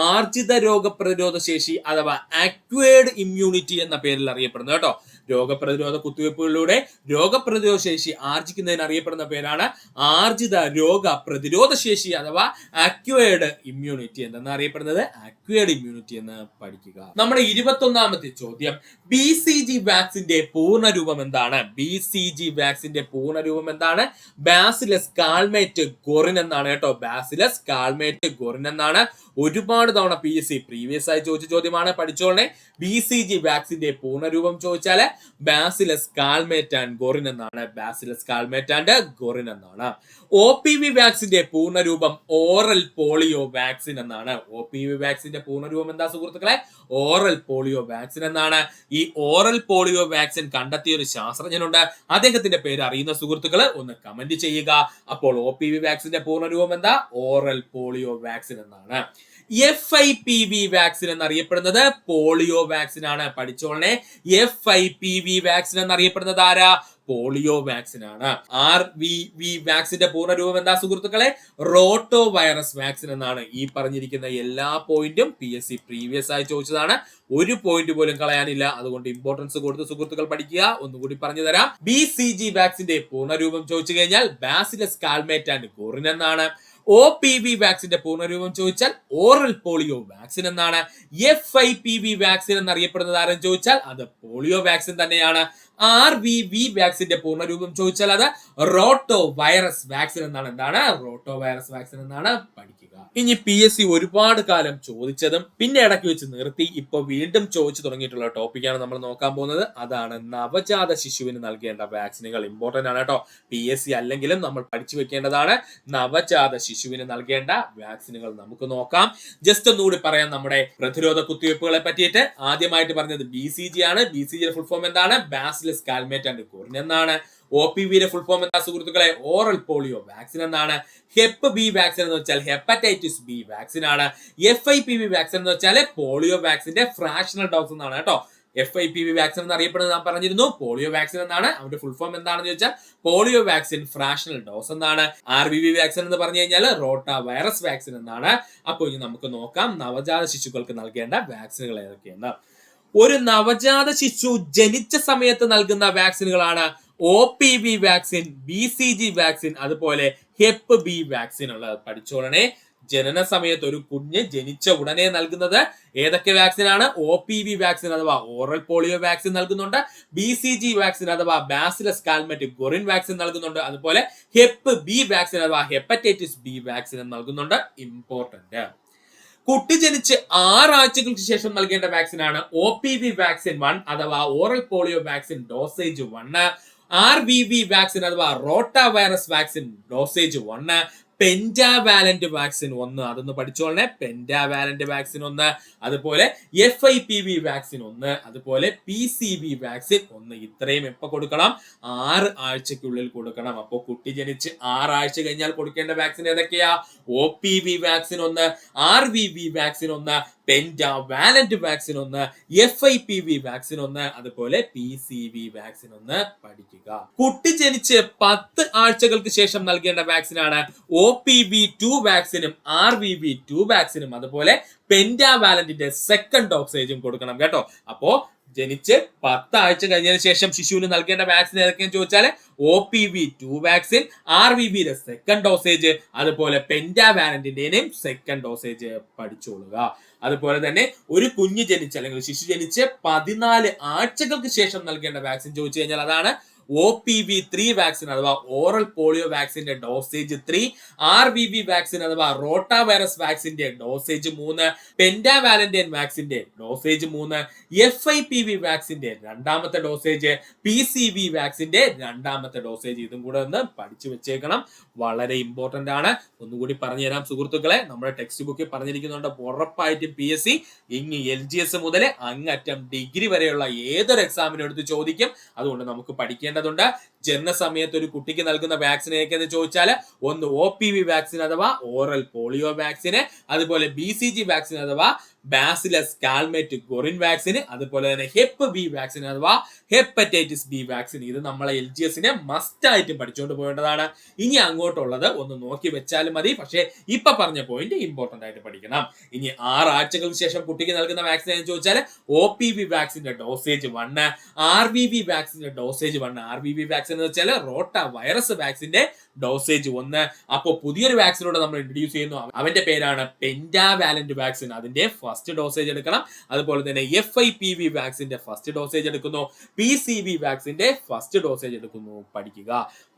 ആർജിത രോഗപ്രതിരോധ ശേഷി അഥവാ അക്വയർഡ് ഇമ്മ്യൂണിറ്റി എന്ന പേരിൽ അറിയപ്പെടുന്നത് കേട്ടോ. രോഗപ്രതിരോധ കുത്തിവയ്പ്പുകളിലൂടെ രോഗപ്രതിരോധ ശേഷി ആർജിക്കുന്നതിന് അറിയപ്പെടുന്ന പേരാണ് ആർജിത രോഗ പ്രതിരോധ ശേഷി അഥവാ അക്വയർഡ് ഇമ്മ്യൂണിറ്റി എന്ന് അറിയപ്പെടുന്നത് അക്വയർഡ് ഇമ്മ്യൂണിറ്റി എന്ന് പഠിക്കുക. നമ്മുടെ 21ാമത്തെ ചോദ്യം, BCG വാക്സിന്റെ പൂർണ്ണരൂപം എന്താണ്? BCG വാക്സിന്റെ പൂർണ്ണരൂപം എന്താണ്? ബാസിലസ് കാൾമേറ്റ് ഗോറിൻ എന്നാണ് കേട്ടോ. ബാസിലസ് കാൾമേറ്റ് ഗോറിൻ എന്നാണ്. ഒരുപാട് തവണ PSC പ്രീവിയസ് ആയി ചോദിച്ച ചോദ്യമാണ്, പഠിച്ചോളനെ. BCG വാക്സിന്റെ പൂർണ്ണരൂപം ചോദിച്ചാല് ബാസിലസ് കാൾമേറ്റ് ആൻഡ് ഗോറിൻ എന്നാണ്. ബാസിലസ് കാൾമേറ്റ് ആൻഡ് ഗോറിൻ എന്നാണ്. OPV വാക്സിന്റെ പൂർണ്ണരൂപം ഓറൽ പോളിയോ വാക്സിൻ എന്നാണ്. OPV വാക്സിന്റെ പൂർണ്ണരൂപം എന്താ സുഹൃത്തുക്കളെ? ഓറൽ പോളിയോ വാക്സിൻ എന്നാണ്. ഈ ഓറൽ പോളിയോ വാക്സിൻ കണ്ടെത്തിയ ഒരു ശാസ്ത്രജ്ഞനുണ്ട്, അദ്ദേഹത്തിന്റെ പേര് അറിയുന്ന സുഹൃത്തുക്കൾ ഒന്ന് കമന്റ് ചെയ്യുക. അപ്പോൾ OPV വാക്സിന്റെ പൂർണ്ണരൂപം എന്താ? ഓറൽ പോളിയോ വാക്സിൻ എന്നാണ്. FIPV വാക്സിൻ എന്നറിയപ്പെടുന്നത് പോളിയോ വാക്സിൻ ആണ്. പഠിച്ചോളനെ, FIPV വാക്സിൻ എന്നറിയപ്പെടുന്നത് ആരാ? പോളിയോ വാക്സിൻ ആണ്. RVV വാക്സിന്റെ പൂർണ്ണരൂപം എന്താ സുഹൃത്തുക്കളെ? റോട്ടോ വൈറസ് വാക്സിൻ എന്നാണ്. ഈ പറഞ്ഞിരിക്കുന്ന എല്ലാ പോയിന്റും PSC പ്രീവിയസ് ആയി ചോദിച്ചതാണ്, ഒരു പോയിന്റ് പോലും കളയാനില്ല, അതുകൊണ്ട് ഇമ്പോർട്ടൻസ് കൊടുത്ത് സുഹൃത്തുക്കൾ പഠിക്കുക. ഒന്നുകൂടി പറഞ്ഞു തരാം. BCG വാക്സിന്റെ പൂർണ്ണരൂപം ചോദിച്ചു കഴിഞ്ഞാൽ ബാസിലസ് കാൾമേറ്റ് ആൻഡ് ഗോറിൻ എന്നാണ്. OPV വാക്സിന്റെ പൂർണ്ണരൂപം ചോദിച്ചാൽ ഓറൽ പോളിയോ വാക്സിൻ എന്നാണ്. FIPV വാക്സിൻ എന്നറിയപ്പെടുന്നത് ആരെന്ന് ചോദിച്ചാൽ അത് പോളിയോ വാക്സിൻ തന്നെയാണ്. RVV വാക്സിന്റെ പൂർണ്ണരൂപം ചോദിച്ചാൽ അത് റോട്ടോ വൈറസ് വാക്സിൻ എന്നാണ്. എന്താണ്? റോട്ടോ വൈറസ് വാക്സിൻ എന്നാണ്. പഠിക്കുക. ഇനി PSC ഒരുപാട് കാലം ചോദിച്ചതും പിന്നെ ഇടയ്ക്ക് വെച്ച് നിർത്തി ഇപ്പൊ വീണ്ടും ചോദിച്ചു തുടങ്ങിയിട്ടുള്ള ടോപ്പിക്കാണ് നമ്മൾ നോക്കാൻ പോകുന്നത്. അതാണ് നവജാത ശിശുവിന് നൽകേണ്ട വാക്സിനുകൾ. ഇമ്പോർട്ടന്റ് ആണ് കേട്ടോ. PSC അല്ലെങ്കിലും നമ്മൾ പഠിച്ചു വെക്കേണ്ടതാണ്. നവജാത ശിശുവിന് നൽകേണ്ട വാക്സിനുകൾ നമുക്ക് നോക്കാം. ജസ്റ്റ് ഒന്നുകൂടി പറയാം നമ്മുടെ പ്രതിരോധ കുത്തിവയ്പ്പുകളെ പറ്റിയിട്ട്. ആദ്യമായിട്ട് പറഞ്ഞത് BCG ആണ്. BCG ഫുൾ ഫോം എന്താണ്? ബാസിലസ് കാൾമേറ്റ് ആൻഡ് ഗോറിൻ എന്നാണ്. OPV ഫുൾ ഫോം എന്താ സുഹൃത്തുക്കളെ? ഓറൽ പോളിയോ വാക്സിൻ എന്നാണ്. ഹെപ്പ് ബി വാക്സിൻ എന്ന് വെച്ചാൽ ഹെപ്പറ്റൈറ്റിസ് ബി വാക്സിൻ ആണ്. FIPV വാക്സിൻ എന്ന് വെച്ചാൽ പോളിയോ വാക്സിന്റെ ഫ്രാക്ഷണൽ ഡോസ് എന്നാണ് കേട്ടോ. FIPV വാക്സിൻ എന്നറിയപ്പെടുന്നത് നാം പറഞ്ഞിരുന്നു പോളിയോ വാക്സിൻ എന്നാണ്. അവരുടെ ഫുൾ ഫോം എന്താണെന്ന് ചോദിച്ചാൽ പോളിയോ വാക്സിൻ ഫ്രാക്ഷണൽ ഡോസ് എന്നാണ്. RVV വാക്സിൻ എന്ന് പറഞ്ഞു കഴിഞ്ഞാൽ റോട്ടാ വൈറസ് വാക്സിൻ എന്നാണ്. അപ്പോൾ ഇനി നമുക്ക് നോക്കാം നവജാത ശിശുക്കൾക്ക് നൽകേണ്ട വാക്സിനുകൾ ഏതൊക്കെയാണ്. ഒരു നവജാത ശിശു ജനിച്ച സമയത്ത് നൽകുന്ന വാക്സിനുകളാണ് OPV വാക്സിൻ, BCG വാക്സിൻ, അതുപോലെ ഹെപ്പ് ബി വാക്സിൻ ഉള്ളത്. പഠിച്ചോളണേ. ജനന സമയത്ത് ഒരു കുഞ്ഞ് ജനിച്ച ഉടനെ നൽകുന്നത് ഏതൊക്കെ വാക്സിൻ ആണ്? OPV വാക്സിൻ അഥവാ ഓറൽ പോളിയോ വാക്സിൻ നൽകുന്നുണ്ട്. BCG വാക്സിൻ അഥവാ ബാസിലസ് കാൾമേറ്റ് ഗോറിൻ വാക്സിൻ നൽകുന്നുണ്ട്. അതുപോലെ ഹെപ്പ് ബി വാക്സിൻ അഥവാ ഹെപ്പറ്റൈറ്റിസ് ബി വാക്സിൻ നൽകുന്നുണ്ട്. ഇമ്പോർട്ടന്റ്. കുട്ടി ജനിച്ച് 6 ആഴ്ചകൾക്ക് ശേഷം നൽകേണ്ട വാക്സിൻ ആണ് OPV വാക്സിൻ 1 അഥവാ oral polio vaccine dosage 1, RVV vaccine അഥവാ rota virus vaccine dosage 1, pentavalent vaccine 1, അതൊന്ന് പഠിച്ചോളണേ. പെന്റാവാലന്റ് വാക്സിൻ 1, അതുപോലെ FIPV വാക്സിൻ 1, അതുപോലെ PCV വാക്സിൻ 1. ഇത്രയും എപ്പോ കൊടുക്കണം? 6 ആഴ്ചക്കുള്ളിൽ കൊടുക്കണം. അപ്പോൾ കുട്ടി ജനിച്ച് 6 ആഴ്ച കഴിഞ്ഞാൽ കൊടുക്കേണ്ട വാക്സിൻ ഏതൊക്കെയാ? OPV vaccine 1, RVV vaccine 1, pentavalent vaccine ഒന്ന്, FIPV വാക്സിൻ ഒന്ന്, അതുപോലെ PCV വാക്സിൻ ഒന്ന് പഠിക്കുക. കുട്ടി ജനിച്ച് 10 ആഴ്ചകൾക്ക് ശേഷം നൽകേണ്ട വാക്സിനാണ് OPV2 വാക്സിനും RVV2 വാക്സിനും. അതുപോലെ പെന്റാവാലന്റിന്റെ സെക്കൻഡ് ഡോസേജും കൊടുക്കണം കേട്ടോ. അപ്പോ ജനിച്ച് 10 ആഴ്ച കഴിഞ്ഞതിന് ശേഷം ശിശുവിന് നൽകേണ്ട വാക്സിൻ ഏതൊക്കെയെന്ന് ചോദിച്ചാൽ OPV2 വാക്സിൻ, RVVയുടെ സെക്കൻഡ് ഡോസേജ്, അതുപോലെ പെന്റാവാലന്റിന്റെയും സെക്കൻഡ് ഡോസേജ് പഠിച്ചോളുക. അതുപോലെ തന്നെ ഒരു കുഞ്ഞ് ജനിച്ച് അല്ലെങ്കിൽ ശിശു ജനിച്ച് 14 ആഴ്ചകൾക്ക് ശേഷം നൽകേണ്ട വാക്സിൻ ചോദിച്ചു കഴിഞ്ഞാൽ അതാണ് OPV3 വാക്സിൻ അഥവാ ഓറൽ പോളിയോ വാക്സിന്റെ ഡോസേജ് 3, RVV വാക്സിൻ അഥവാ റോട്ടാ വൈറസ് വാക്സിന്റെ ഡോസേജ് 3, പെന്റാവാലന്റൈൻ വാക്സിന്റെ ഡോസേജ് 3, FIPV വാക്സിന്റെ രണ്ടാമത്തെ ഡോസേജ്, PCV വാക്സിന്റെ രണ്ടാമത്തെ ഡോസേജ്. ഇതും കൂടെ ഒന്ന് പഠിച്ചു വെച്ചേക്കണം, വളരെ ഇമ്പോർട്ടന്റ് ആണ്. ഒന്നുകൂടി പറഞ്ഞുതരാം സുഹൃത്തുക്കളെ, നമ്മുടെ ടെക്സ്റ്റ് ബുക്കിൽ പറഞ്ഞിരിക്കുന്നുണ്ട്. ഉറപ്പായിട്ടും PSC ഇനി LGS മുതൽ അങ്ങറ്റം ഡിഗ്രി വരെയുള്ള ഏതൊരു എക്സാമിനും എടുത്ത് ചോദിക്കും. അതുകൊണ്ട് നമുക്ക് പഠിക്കേണ്ടതുണ്ട്. ജനന സമയത്ത് ഒരു കുട്ടിക്ക് നൽകുന്ന വാക്സിൻ ഏതൊക്കെയെന്ന് ചോദിച്ചാൽ ഒന്ന് OPV വാക്സിൻ അഥവാ ഓറൽ പോളിയോ വാക്സിന്, അതുപോലെ BCG വാക്സിൻ അഥവാ ബാസിലസ് കാൽമേറ്റ് ഗൊറിൻ വാക്സിന്, അതുപോലെ തന്നെ HEPB വാക്സിൻ അഥവാ ഹെപ്പറ്റൈറ്റിസ് B വാക്സിൻ. ഇത് നമ്മളെ LGSനെ മസ്റ്റ് ആയിട്ടും പഠിച്ചുകൊണ്ട് പോകേണ്ടതാണ്. ഇനി അങ്ങോട്ടുള്ളത് ഒന്ന് നോക്കി വെച്ചാലും മതി, പക്ഷേ ഇപ്പൊ പറഞ്ഞ പോയിന്റ് ഇമ്പോർട്ടന്റ് ആയിട്ട് പഠിക്കണം. ഇനി 6 ആഴ്ചകൾക്ക് ശേഷം കുട്ടിക്ക് നൽകുന്ന വാക്സിൻ എന്ന് ചോദിച്ചാൽ OPV വാക്സിന്റെ ഡോസേജ് 1, RVV വാക്സിന്റെ ഡോസേജ് 1. RVV വാക്സിൻ എന്ന് വെച്ചാൽ റോട്ടാ വൈറസ് വാക്സിന്റെ ഡോസേജ് 1. അപ്പോൾ പുതിയൊരു വാക്സിനോട് നമ്മൾ ഇൻട്രൊഡ്യൂസ് ചെയ്യുന്നു. അവന്റെ പേരാണ് പെന്റാവാലന്റ് വാക്സിൻ. അതിന്റെ ഫസ്റ്റ് ഡോസേജ് എടുക്കണം. അതുപോലെ തന്നെ FIPV വാക്സിന്റെ ഫസ്റ്റ് ഡോസേജ് എടുക്കുന്നു. PCV വാക്സിന്റെ ഫസ്റ്റ് ഡോസേജ് എടുക്കുന്നു. പഠിക്കുക.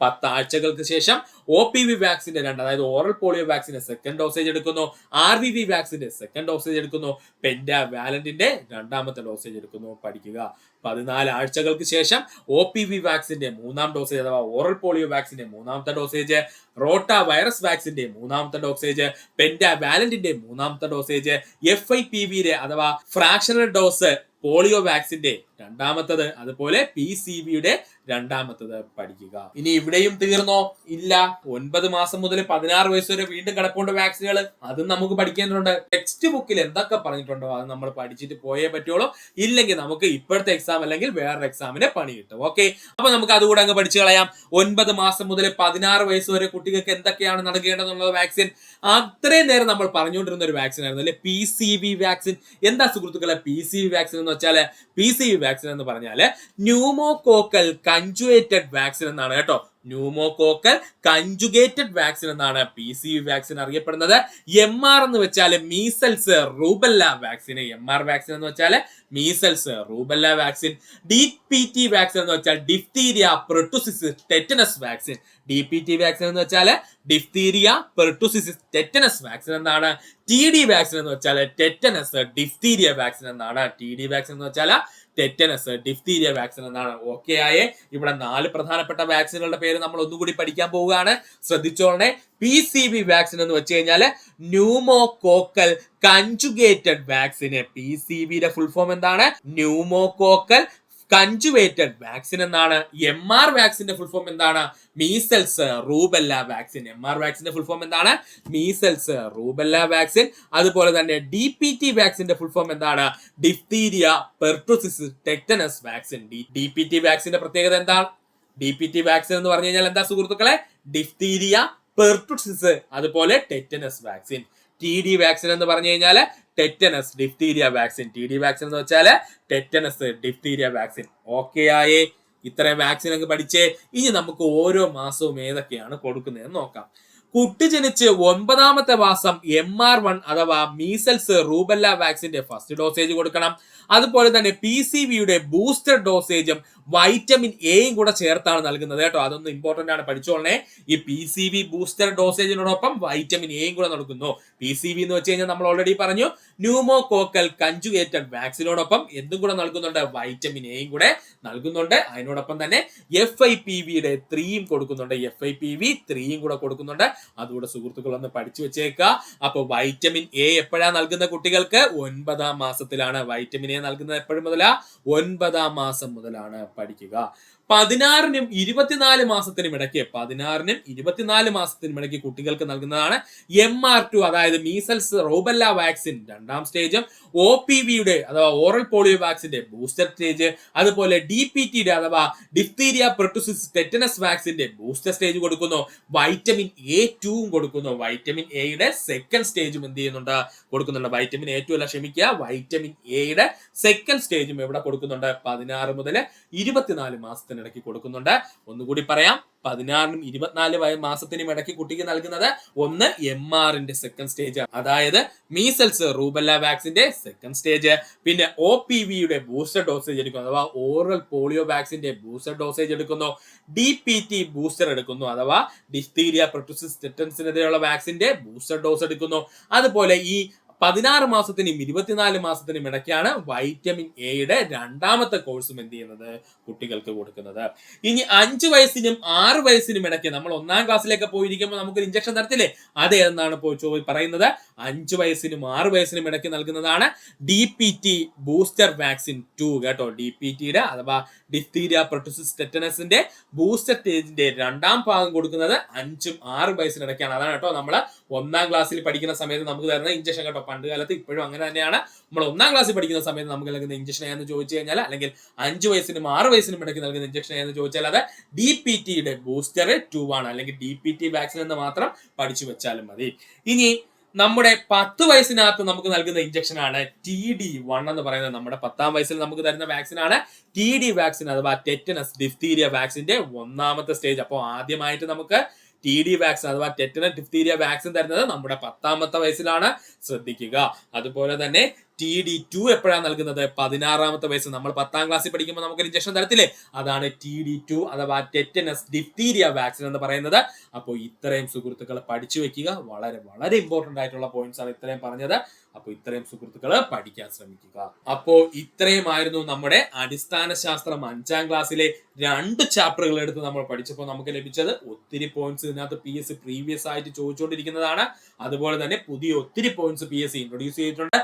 10 ആഴ്ചകൾക്ക് ശേഷം OPV വാക്സിന്റെ അതായത് ഓറൽ പോളിയോ വാക്സിന്റെ സെക്കൻഡ് ഡോസേജ് എടുക്കുന്നു. RVV വാക്സിന്റെ സെക്കൻഡ് ഡോസേജ് എടുക്കുന്നു. പെന്റാവാലന്റിന്റെ രണ്ടാമത്തെ ഡോസേജ് എടുക്കുന്നു. പഠിക്കുക. 14 ആഴ്ചകൾക്ക് ശേഷം OPV വാക്സിന്റെ മൂന്നാം ഡോസേജ് അഥവാ ഓറൽ പോളിയോ വാക്സിന്റെ മൂന്നാമത്തെ ഡോസേജ്, റോട്ടാ വൈറസ് വാക്സിന്റെ മൂന്നാമത്തെ ഡോസേജ്, പെന്റാവാലന്റിന്റെ മൂന്നാമത്തെ ഡോസേജ്, FIPVയുടെ അഥവാ ഫ്രാക്ഷണൽ ഡോസ് പോളിയോ വാക്സിന്റെ രണ്ടാമത്തത്, അതുപോലെ PCVയുടെ രണ്ടാമത്തത് പഠിക്കുക. ഇനി ഇവിടെയും തീർന്നോ? ഇല്ല. 9 മാസം മുതൽ 16 വയസ്സ് വരെ വീണ്ടും കിടപ്പുണ്ട് വാക്സിനുകൾ. അതും നമുക്ക് പഠിക്കേണ്ടതുണ്ട്. ടെക്സ്റ്റ് ബുക്കിൽ എന്തൊക്കെ പറഞ്ഞിട്ടുണ്ടോ അത് നമ്മൾ പഠിച്ചിട്ട് പോയേ പറ്റുള്ളൂ. ഇല്ലെങ്കിൽ നമുക്ക് ഇപ്പോഴത്തെ എക്സാം അല്ലെങ്കിൽ വേറൊരു എക്സാമിന് പണി കിട്ടും. ഓക്കെ, അപ്പൊ നമുക്ക് അതുകൂടെ അങ്ങ് പഠിച്ചു കളയാം. 9 മാസം മുതൽ 16 വയസ്സ് വരെ കുട്ടികൾക്ക് എന്തൊക്കെയാണ് നൽകേണ്ടതെന്നുള്ള വാക്സിൻ അത്രയും നേരം നമ്മൾ പറഞ്ഞുകൊണ്ടിരുന്ന ഒരു വാക്സിൻ ആയിരുന്നു അല്ലെ, PCV വാക്സിൻ. എന്താ സുഹൃത്തുക്കളെ PCV വാക്സിൻ എന്ന് വെച്ചാൽ? PCV വാക്സിൻ എന്ന് പറഞ്ഞാല് ന്യൂമോകോക്കൽ കൺജുഗേറ്റഡ് വാക്സിൻ എന്നാണ് കേട്ടോ. ന്യൂമോകോക്കൽ കൺജുഗേറ്റഡ് വാക്സിൻ എന്നാണ് PCV വാക്സിൻ അറിയപ്പെടുന്നത്. MR എന്ന് വെച്ചാൽ measles rubella vaccine. MR vaccine എന്ന് വെച്ചാൽ measles rubella vaccine. DPT vaccine എന്ന് വെച്ചാൽ diphtheria pertussis tetanus vaccine. DPT vaccine എന്ന് വെച്ചാൽ ഡിഫ്തീരിയ പെർട്ടുസിസ് ടെറ്റനസ് വാക്സിൻ എന്നാണ്. TD വാക്സിൻ എന്ന് വെച്ചാൽ ടെറ്റനസ് ഡിഫ്തീരിയ വാക്സിൻ എന്നാണ്. TD വാക്സിൻ എന്ന് വെച്ചാൽ ടെറ്റനസ് ഡിഫ്തീരിയ വാക്സിൻ എന്നാണ്. ഓക്കെ ആയേ. ഇവിടെ 4 പ്രധാനപ്പെട്ട വാക്സിനുകളുടെ പേര് നമ്മൾ ഒന്നുകൂടി പഠിക്കാൻ പോവുകയാണ്. ശ്രദ്ധിച്ചോളണേ. PCV വാക്സിൻ എന്ന് വെച്ച് കഴിഞ്ഞാൽ ന്യൂമോകോക്കൽ കൺജുഗേറ്റഡ് വാക്സിന്. PCVയുടെ ഫുൾ ഫോം എന്താണ്? ന്യൂമോകോക്കൽ കൺജുഗേറ്റഡ് വാക്സിൻ എന്നാണ്. MR വാക്സിന്റെ ഫുൾ ഫോം എന്താണ്? Measles rubella vaccine. MR വാക്സിന്റെ ഫുൾ ഫോം എന്താണ്? Measles rubella vaccine. അതുപോലെ തന്നെ DPT വാക്സിന്റെ ഫുൾ ഫോം എന്താണ്? Diphtheria pertussis tetanus vaccine. DPT വാക്സിന്റെ പ്രത്യേകത എന്താണ്? DPT വാക്സിൻ എന്ന് പറഞ്ഞു കഴിഞ്ഞാൽ എന്താ സുഹൃത്തുക്കളെ? ഡിഫ്തീരിയ പെർട്ടുസിസ് അതുപോലെ ടെറ്റനസ് വാക്സിൻ. TD വാക്സിൻ എന്ന് പറഞ്ഞു കഴിഞ്ഞാൽ tetanus diphtheria vaccine. TD vaccine എന്ന് വെച്ചാൽ ടെറ്റനസ് ഡിഫ്തീരിയ വാക്സിൻ. ഓക്കെ ആയേ. ഇത്രയും വാക്സിൻ അങ്ങ് പഠിച്ചേ. ഇനി നമുക്ക് ഓരോ മാസവും ഏതൊക്കെയാണ് കൊടുക്കുന്നതെന്ന് നോക്കാം. കുട്ടി ജനിച്ച് 9ാമത്തെ മാസം MR1 അഥവാ മീസൽസ് റൂബല്ല വാക്സിന്റെ ഫസ്റ്റ് ഡോസേജ് കൊടുക്കണം. അതുപോലെ തന്നെ PCVയുടെ ബൂസ്റ്റർ ഡോസേജും വൈറ്റമിൻ എയും കൂടെ ചേർത്താണ് നൽകുന്നത് കേട്ടോ. അതൊന്ന് ഇമ്പോർട്ടന്റ് ആണ്, പഠിച്ചോളണേ. ഈ PCV ബൂസ്റ്റർ ഡോസേജിനോടൊപ്പം വൈറ്റമിൻ എയും കൂടെ നൽകുന്നു. PCV എന്ന് വെച്ച് കഴിഞ്ഞാൽ നമ്മൾ ഓൾറെഡി പറഞ്ഞു, ന്യൂമോകോക്കൽ കൺജുഗേറ്റഡ് വാക്സിനോടൊപ്പം എന്തും കൂടെ നൽകുന്നുണ്ട്? വൈറ്റമിൻ എയും കൂടെ നൽകുന്നുണ്ട്. അതിനോടൊപ്പം തന്നെ FIPVയുടെ 3യും കൊടുക്കുന്നുണ്ട്. FIPV 3യും കൂടെ കൊടുക്കുന്നുണ്ട്. അതുകൂടെ സുഹൃത്തുക്കൾ ഒന്ന് പഠിച്ചു വെച്ചേക്കുക. അപ്പൊ വൈറ്റമിൻ എ എപ്പോഴാണ് നൽകുന്ന കുട്ടികൾക്ക്? 9ാം മാസത്തിലാണ്. വൈറ്റമിൻ എ നൽകുന്നത് എപ്പോഴും മുതലാ? 9ാം മാസം മുതലാണ്. പഠിക്കുക. 16നും 24 മാസത്തിനും ഇടയ്ക്ക് കുട്ടികൾക്ക് നൽകുന്നതാണ് MR2, അതായത് മീസൽസ് റൂബല്ല വാക്സിൻ രണ്ടാം സ്റ്റേജും OPV അഥവാ ഓറൽ പോളിയോ വാക്സിന്റെ ബൂസ്റ്റർ സ്റ്റേജ്, അതുപോലെ DPT അഥവാ ഡിഫ്തീരിയ പെർട്ടുസിസ് ടെറ്റനസ് വാക്സിന്റെ ബൂസ്റ്റർ സ്റ്റേജ് കൊടുക്കുന്നു. വൈറ്റമിൻ A2 കൊടുക്കുന്നു. വൈറ്റമിൻ എയുടെ സെക്കൻഡ് സ്റ്റേജും എന്ത് ചെയ്യുന്നുണ്ട്, കൊടുക്കുന്നുണ്ട്. വൈറ്റമിൻ A2 അല്ല, ക്ഷമിക്കുക, വൈറ്റമിൻ എയുടെ സെക്കൻഡ് സ്റ്റേജും എവിടെ കൊടുക്കുന്നുണ്ട്, 16 മുതൽ 24 മാസത്തിനിടയ്ക്ക് കൊടുക്കുന്നുണ്ട്. ഒന്നുകൂടി പറയാം, 16നും 24 മാസത്തിനും ഇടയ്ക്ക് കുട്ടിക്ക് നൽകുന്നത് ഒന്ന് MRന്റെ സെക്കൻഡ് സ്റ്റേജ്, അതായത് മീസൽസ് റൂബല്ല വാക്സിന്റെ സെക്കൻഡ് സ്റ്റേജ്. പിന്നെ OPVയുടെ ബൂസ്റ്റർ ഡോസേജ് എടുക്കുന്നു, അഥവാ ഓറൽ പോളിയോ വാക്സിന്റെ ബൂസ്റ്റർ ഡോസേജ് എടുക്കുന്നു. DPT ബൂസ്റ്റർ എടുക്കുന്നു, അഥവാ ഡിഫ്തീരിയ പെർട്ടുസിസ് ടെറ്റനസിനെതിരെയുള്ള വാക്സിന്റെ ബൂസ്റ്റർ ഡോസ് എടുക്കുന്നു. അതുപോലെ ഈ 16 മാസത്തിനും 24 മാസത്തിനും ഇടയ്ക്കാണ് വൈറ്റമിൻ എയുടെ രണ്ടാമത്തെ കോഴ്സും എന്ത് ചെയ്യുന്നത്, കുട്ടികൾക്ക് കൊടുക്കുന്നത്. ഇനി 5 വയസ്സിനും 6 വയസ്സിനും ഇടയ്ക്ക് നമ്മൾ 1ാം ക്ലാസ്സിലേക്ക് പോയിരിക്കുമ്പോൾ നമുക്കൊരു ഇഞ്ചക്ഷൻ തരത്തില്ലേ, അത് ഏതെന്നാണ് പറയുന്നത്, 5 വയസ്സിനും 6 വയസ്സിനും ഇടയ്ക്ക് നൽകുന്നതാണ് DPT ബൂസ്റ്റർ വാക്സിൻ 2 കേട്ടോ. DPTയുടെ അഥവാ ഡിഫ്തീരിയ പെർട്ടുസിസ് ടെറ്റനസിന്റെ ബൂസ്റ്റർ സ്റ്റേജിന്റെ രണ്ടാം ഭാഗം കൊടുക്കുന്നത് 5ഉം 6 വയസ്സിനിടയ്ക്കാണ്. അതാണ് കേട്ടോ നമ്മൾ 1ാം ക്ലാസ്സിൽ പഠിക്കുന്ന സമയത്ത് നമുക്ക് തരുന്ന ഇഞ്ചക്ഷൻ കേട്ടോ. പണ്ട് കാലത്ത് ഇപ്പോഴും അങ്ങനെ തന്നെയാണ്. നമ്മൾ 1ാം ക്ലാസ്സിൽ പഠിക്കുന്ന സമയത്ത് നമുക്ക് നൽകുന്ന ഇഞ്ചക്ഷൻ ഏതെന്ന് ചോദിച്ചു കഴിഞ്ഞാൽ, അല്ലെങ്കിൽ 5 വയസ്സിനും 6 വയസ്സിനും ഇടയ്ക്ക് നൽകുന്ന ഇഞ്ചക്ഷൻ ഏതെന്ന് ചോദിച്ചാൽ അത് DPTയുടെ ബൂസ്റ്റർ 2 ആണ്, അല്ലെങ്കിൽ DPT വാക്സിൻ എന്ന് മാത്രം പഠിച്ചു വെച്ചാലും മതി. ഇനി നമ്മുടെ 10 വയസ്സിനകത്ത് നമുക്ക് നൽകുന്ന ഇഞ്ചക്ഷൻ ആണ് TD1 എന്ന് പറയുന്നത്. നമ്മുടെ 10ാം വയസ്സിൽ നമുക്ക് തരുന്ന വാക്സിൻ ആണ് TD വാക്സിൻ, അഥവാ ടെറ്റനസ് ഡിഫ്തീരിയ വാക്സിന്റെ 1ാമത്തെ സ്റ്റേജ്. അപ്പോൾ ആദ്യമായിട്ട് നമുക്ക് TD വാക്സിൻ അഥവാ ടെറ്റനസ് ഡിഫ്തീരിയ വാക്സിൻ തരുന്നത് നമ്മുടെ 10ാമത്തെ വയസ്സിലാണ്, ശ്രദ്ധിക്കുക. അതുപോലെ തന്നെ TD2 എപ്പോഴാണ് നൽകുന്നത്, 16ാമത്തെ വയസ്സ്. നമ്മൾ 10ാം ക്ലാസ്സിൽ പഠിക്കുമ്പോൾ നമുക്ക് ഇഞ്ചക്ഷൻ തരത്തില്ലേ, അതാണ് TD2 അഥവാ ടെറ്റനസ് ഡിഫ്തീരിയ വാക്സിൻ എന്ന് പറയുന്നത്. അപ്പോൾ ഇത്രയും സുഹൃത്തുക്കൾ പഠിച്ചു വെക്കുക. വളരെ വളരെ ഇമ്പോർട്ടന്റ് ആയിട്ടുള്ള പോയിന്റ്സ് ആണ് ഇത്രയും പറഞ്ഞത്. അപ്പോൾ ഇത്രയും സുഹൃത്തുക്കൾ പഠിക്കാൻ ശ്രമിക്കുക. അപ്പോൾ ഇത്രയുമായിരുന്നു നമ്മുടെ അടിസ്ഥാന ശാസ്ത്രം 5ാം ക്ലാസ്സിലെ 2 ചാപ്റ്ററുകൾ എടുത്ത് നമ്മൾ പഠിച്ചപ്പോൾ നമുക്ക് ലഭിച്ചത്. ഒത്തിരി പോയിന്റ്സ് ഇതിനകത്ത് PSC പ്രീവിയസ് ആയിട്ട് ചോദിച്ചുകൊണ്ടിരിക്കുന്നതാണ്. അതുപോലെ തന്നെ പുതിയ ഒത്തിരി പോയിന്റ്സ് PSC ഇൻട്രൊഡ്യൂസ് ചെയ്തിട്ടുണ്ട്.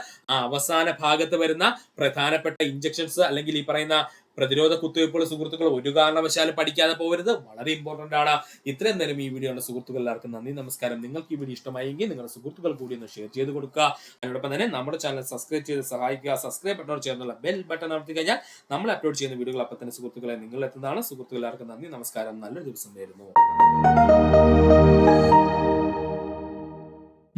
അവസാന ഭാഗത്ത് വരുന്ന പ്രധാനപ്പെട്ട ഇഞ്ചക്ഷൻസ് അല്ലെങ്കിൽ ഈ പറയുന്ന പ്രതിരോധ കുത്തിവയ്പ്പുകൾ സുഹൃത്തുക്കൾ ഒരു കാരണവശാലും പഠിക്കാതെ പോകരുത്, വളരെ ഇമ്പോർട്ടന്റ് ആണ്. ഇത്രയും നേരം ഈ വീഡിയോ സുഹൃത്തുക്കൾ എല്ലാവർക്കും നന്ദി, നമസ്കാരം. നിങ്ങൾക്ക് ഈ വീഡിയോ ഇഷ്ടമായെങ്കിൽ നിങ്ങളുടെ സുഹൃത്തുക്കൾ കൂടി ഒന്ന് ഷെയർ ചെയ്ത് കൊടുക്കുക. അതിനോടൊപ്പം തന്നെ നമ്മുടെ ചാനൽ സബ്സ്ക്രൈബ് ചെയ്ത് സഹായിക്കുക. സബ്സ്ക്രൈബ് ബട്ടൺ ചേർന്നുള്ള ബെൽ ബട്ടൺ അമർത്തി കഴിഞ്ഞാൽ നമ്മൾ അപ്ലോഡ് ചെയ്യുന്ന വീഡിയോകൾ അപ്പം തന്നെ സുഹൃത്തുക്കളെ നിങ്ങൾ എത്തുന്നതാണ്. സുഹൃത്തുക്കൾ എല്ലാവർക്കും നന്ദി, നമസ്കാരം. നല്ലൊരു ദിവസം നേരുന്നു.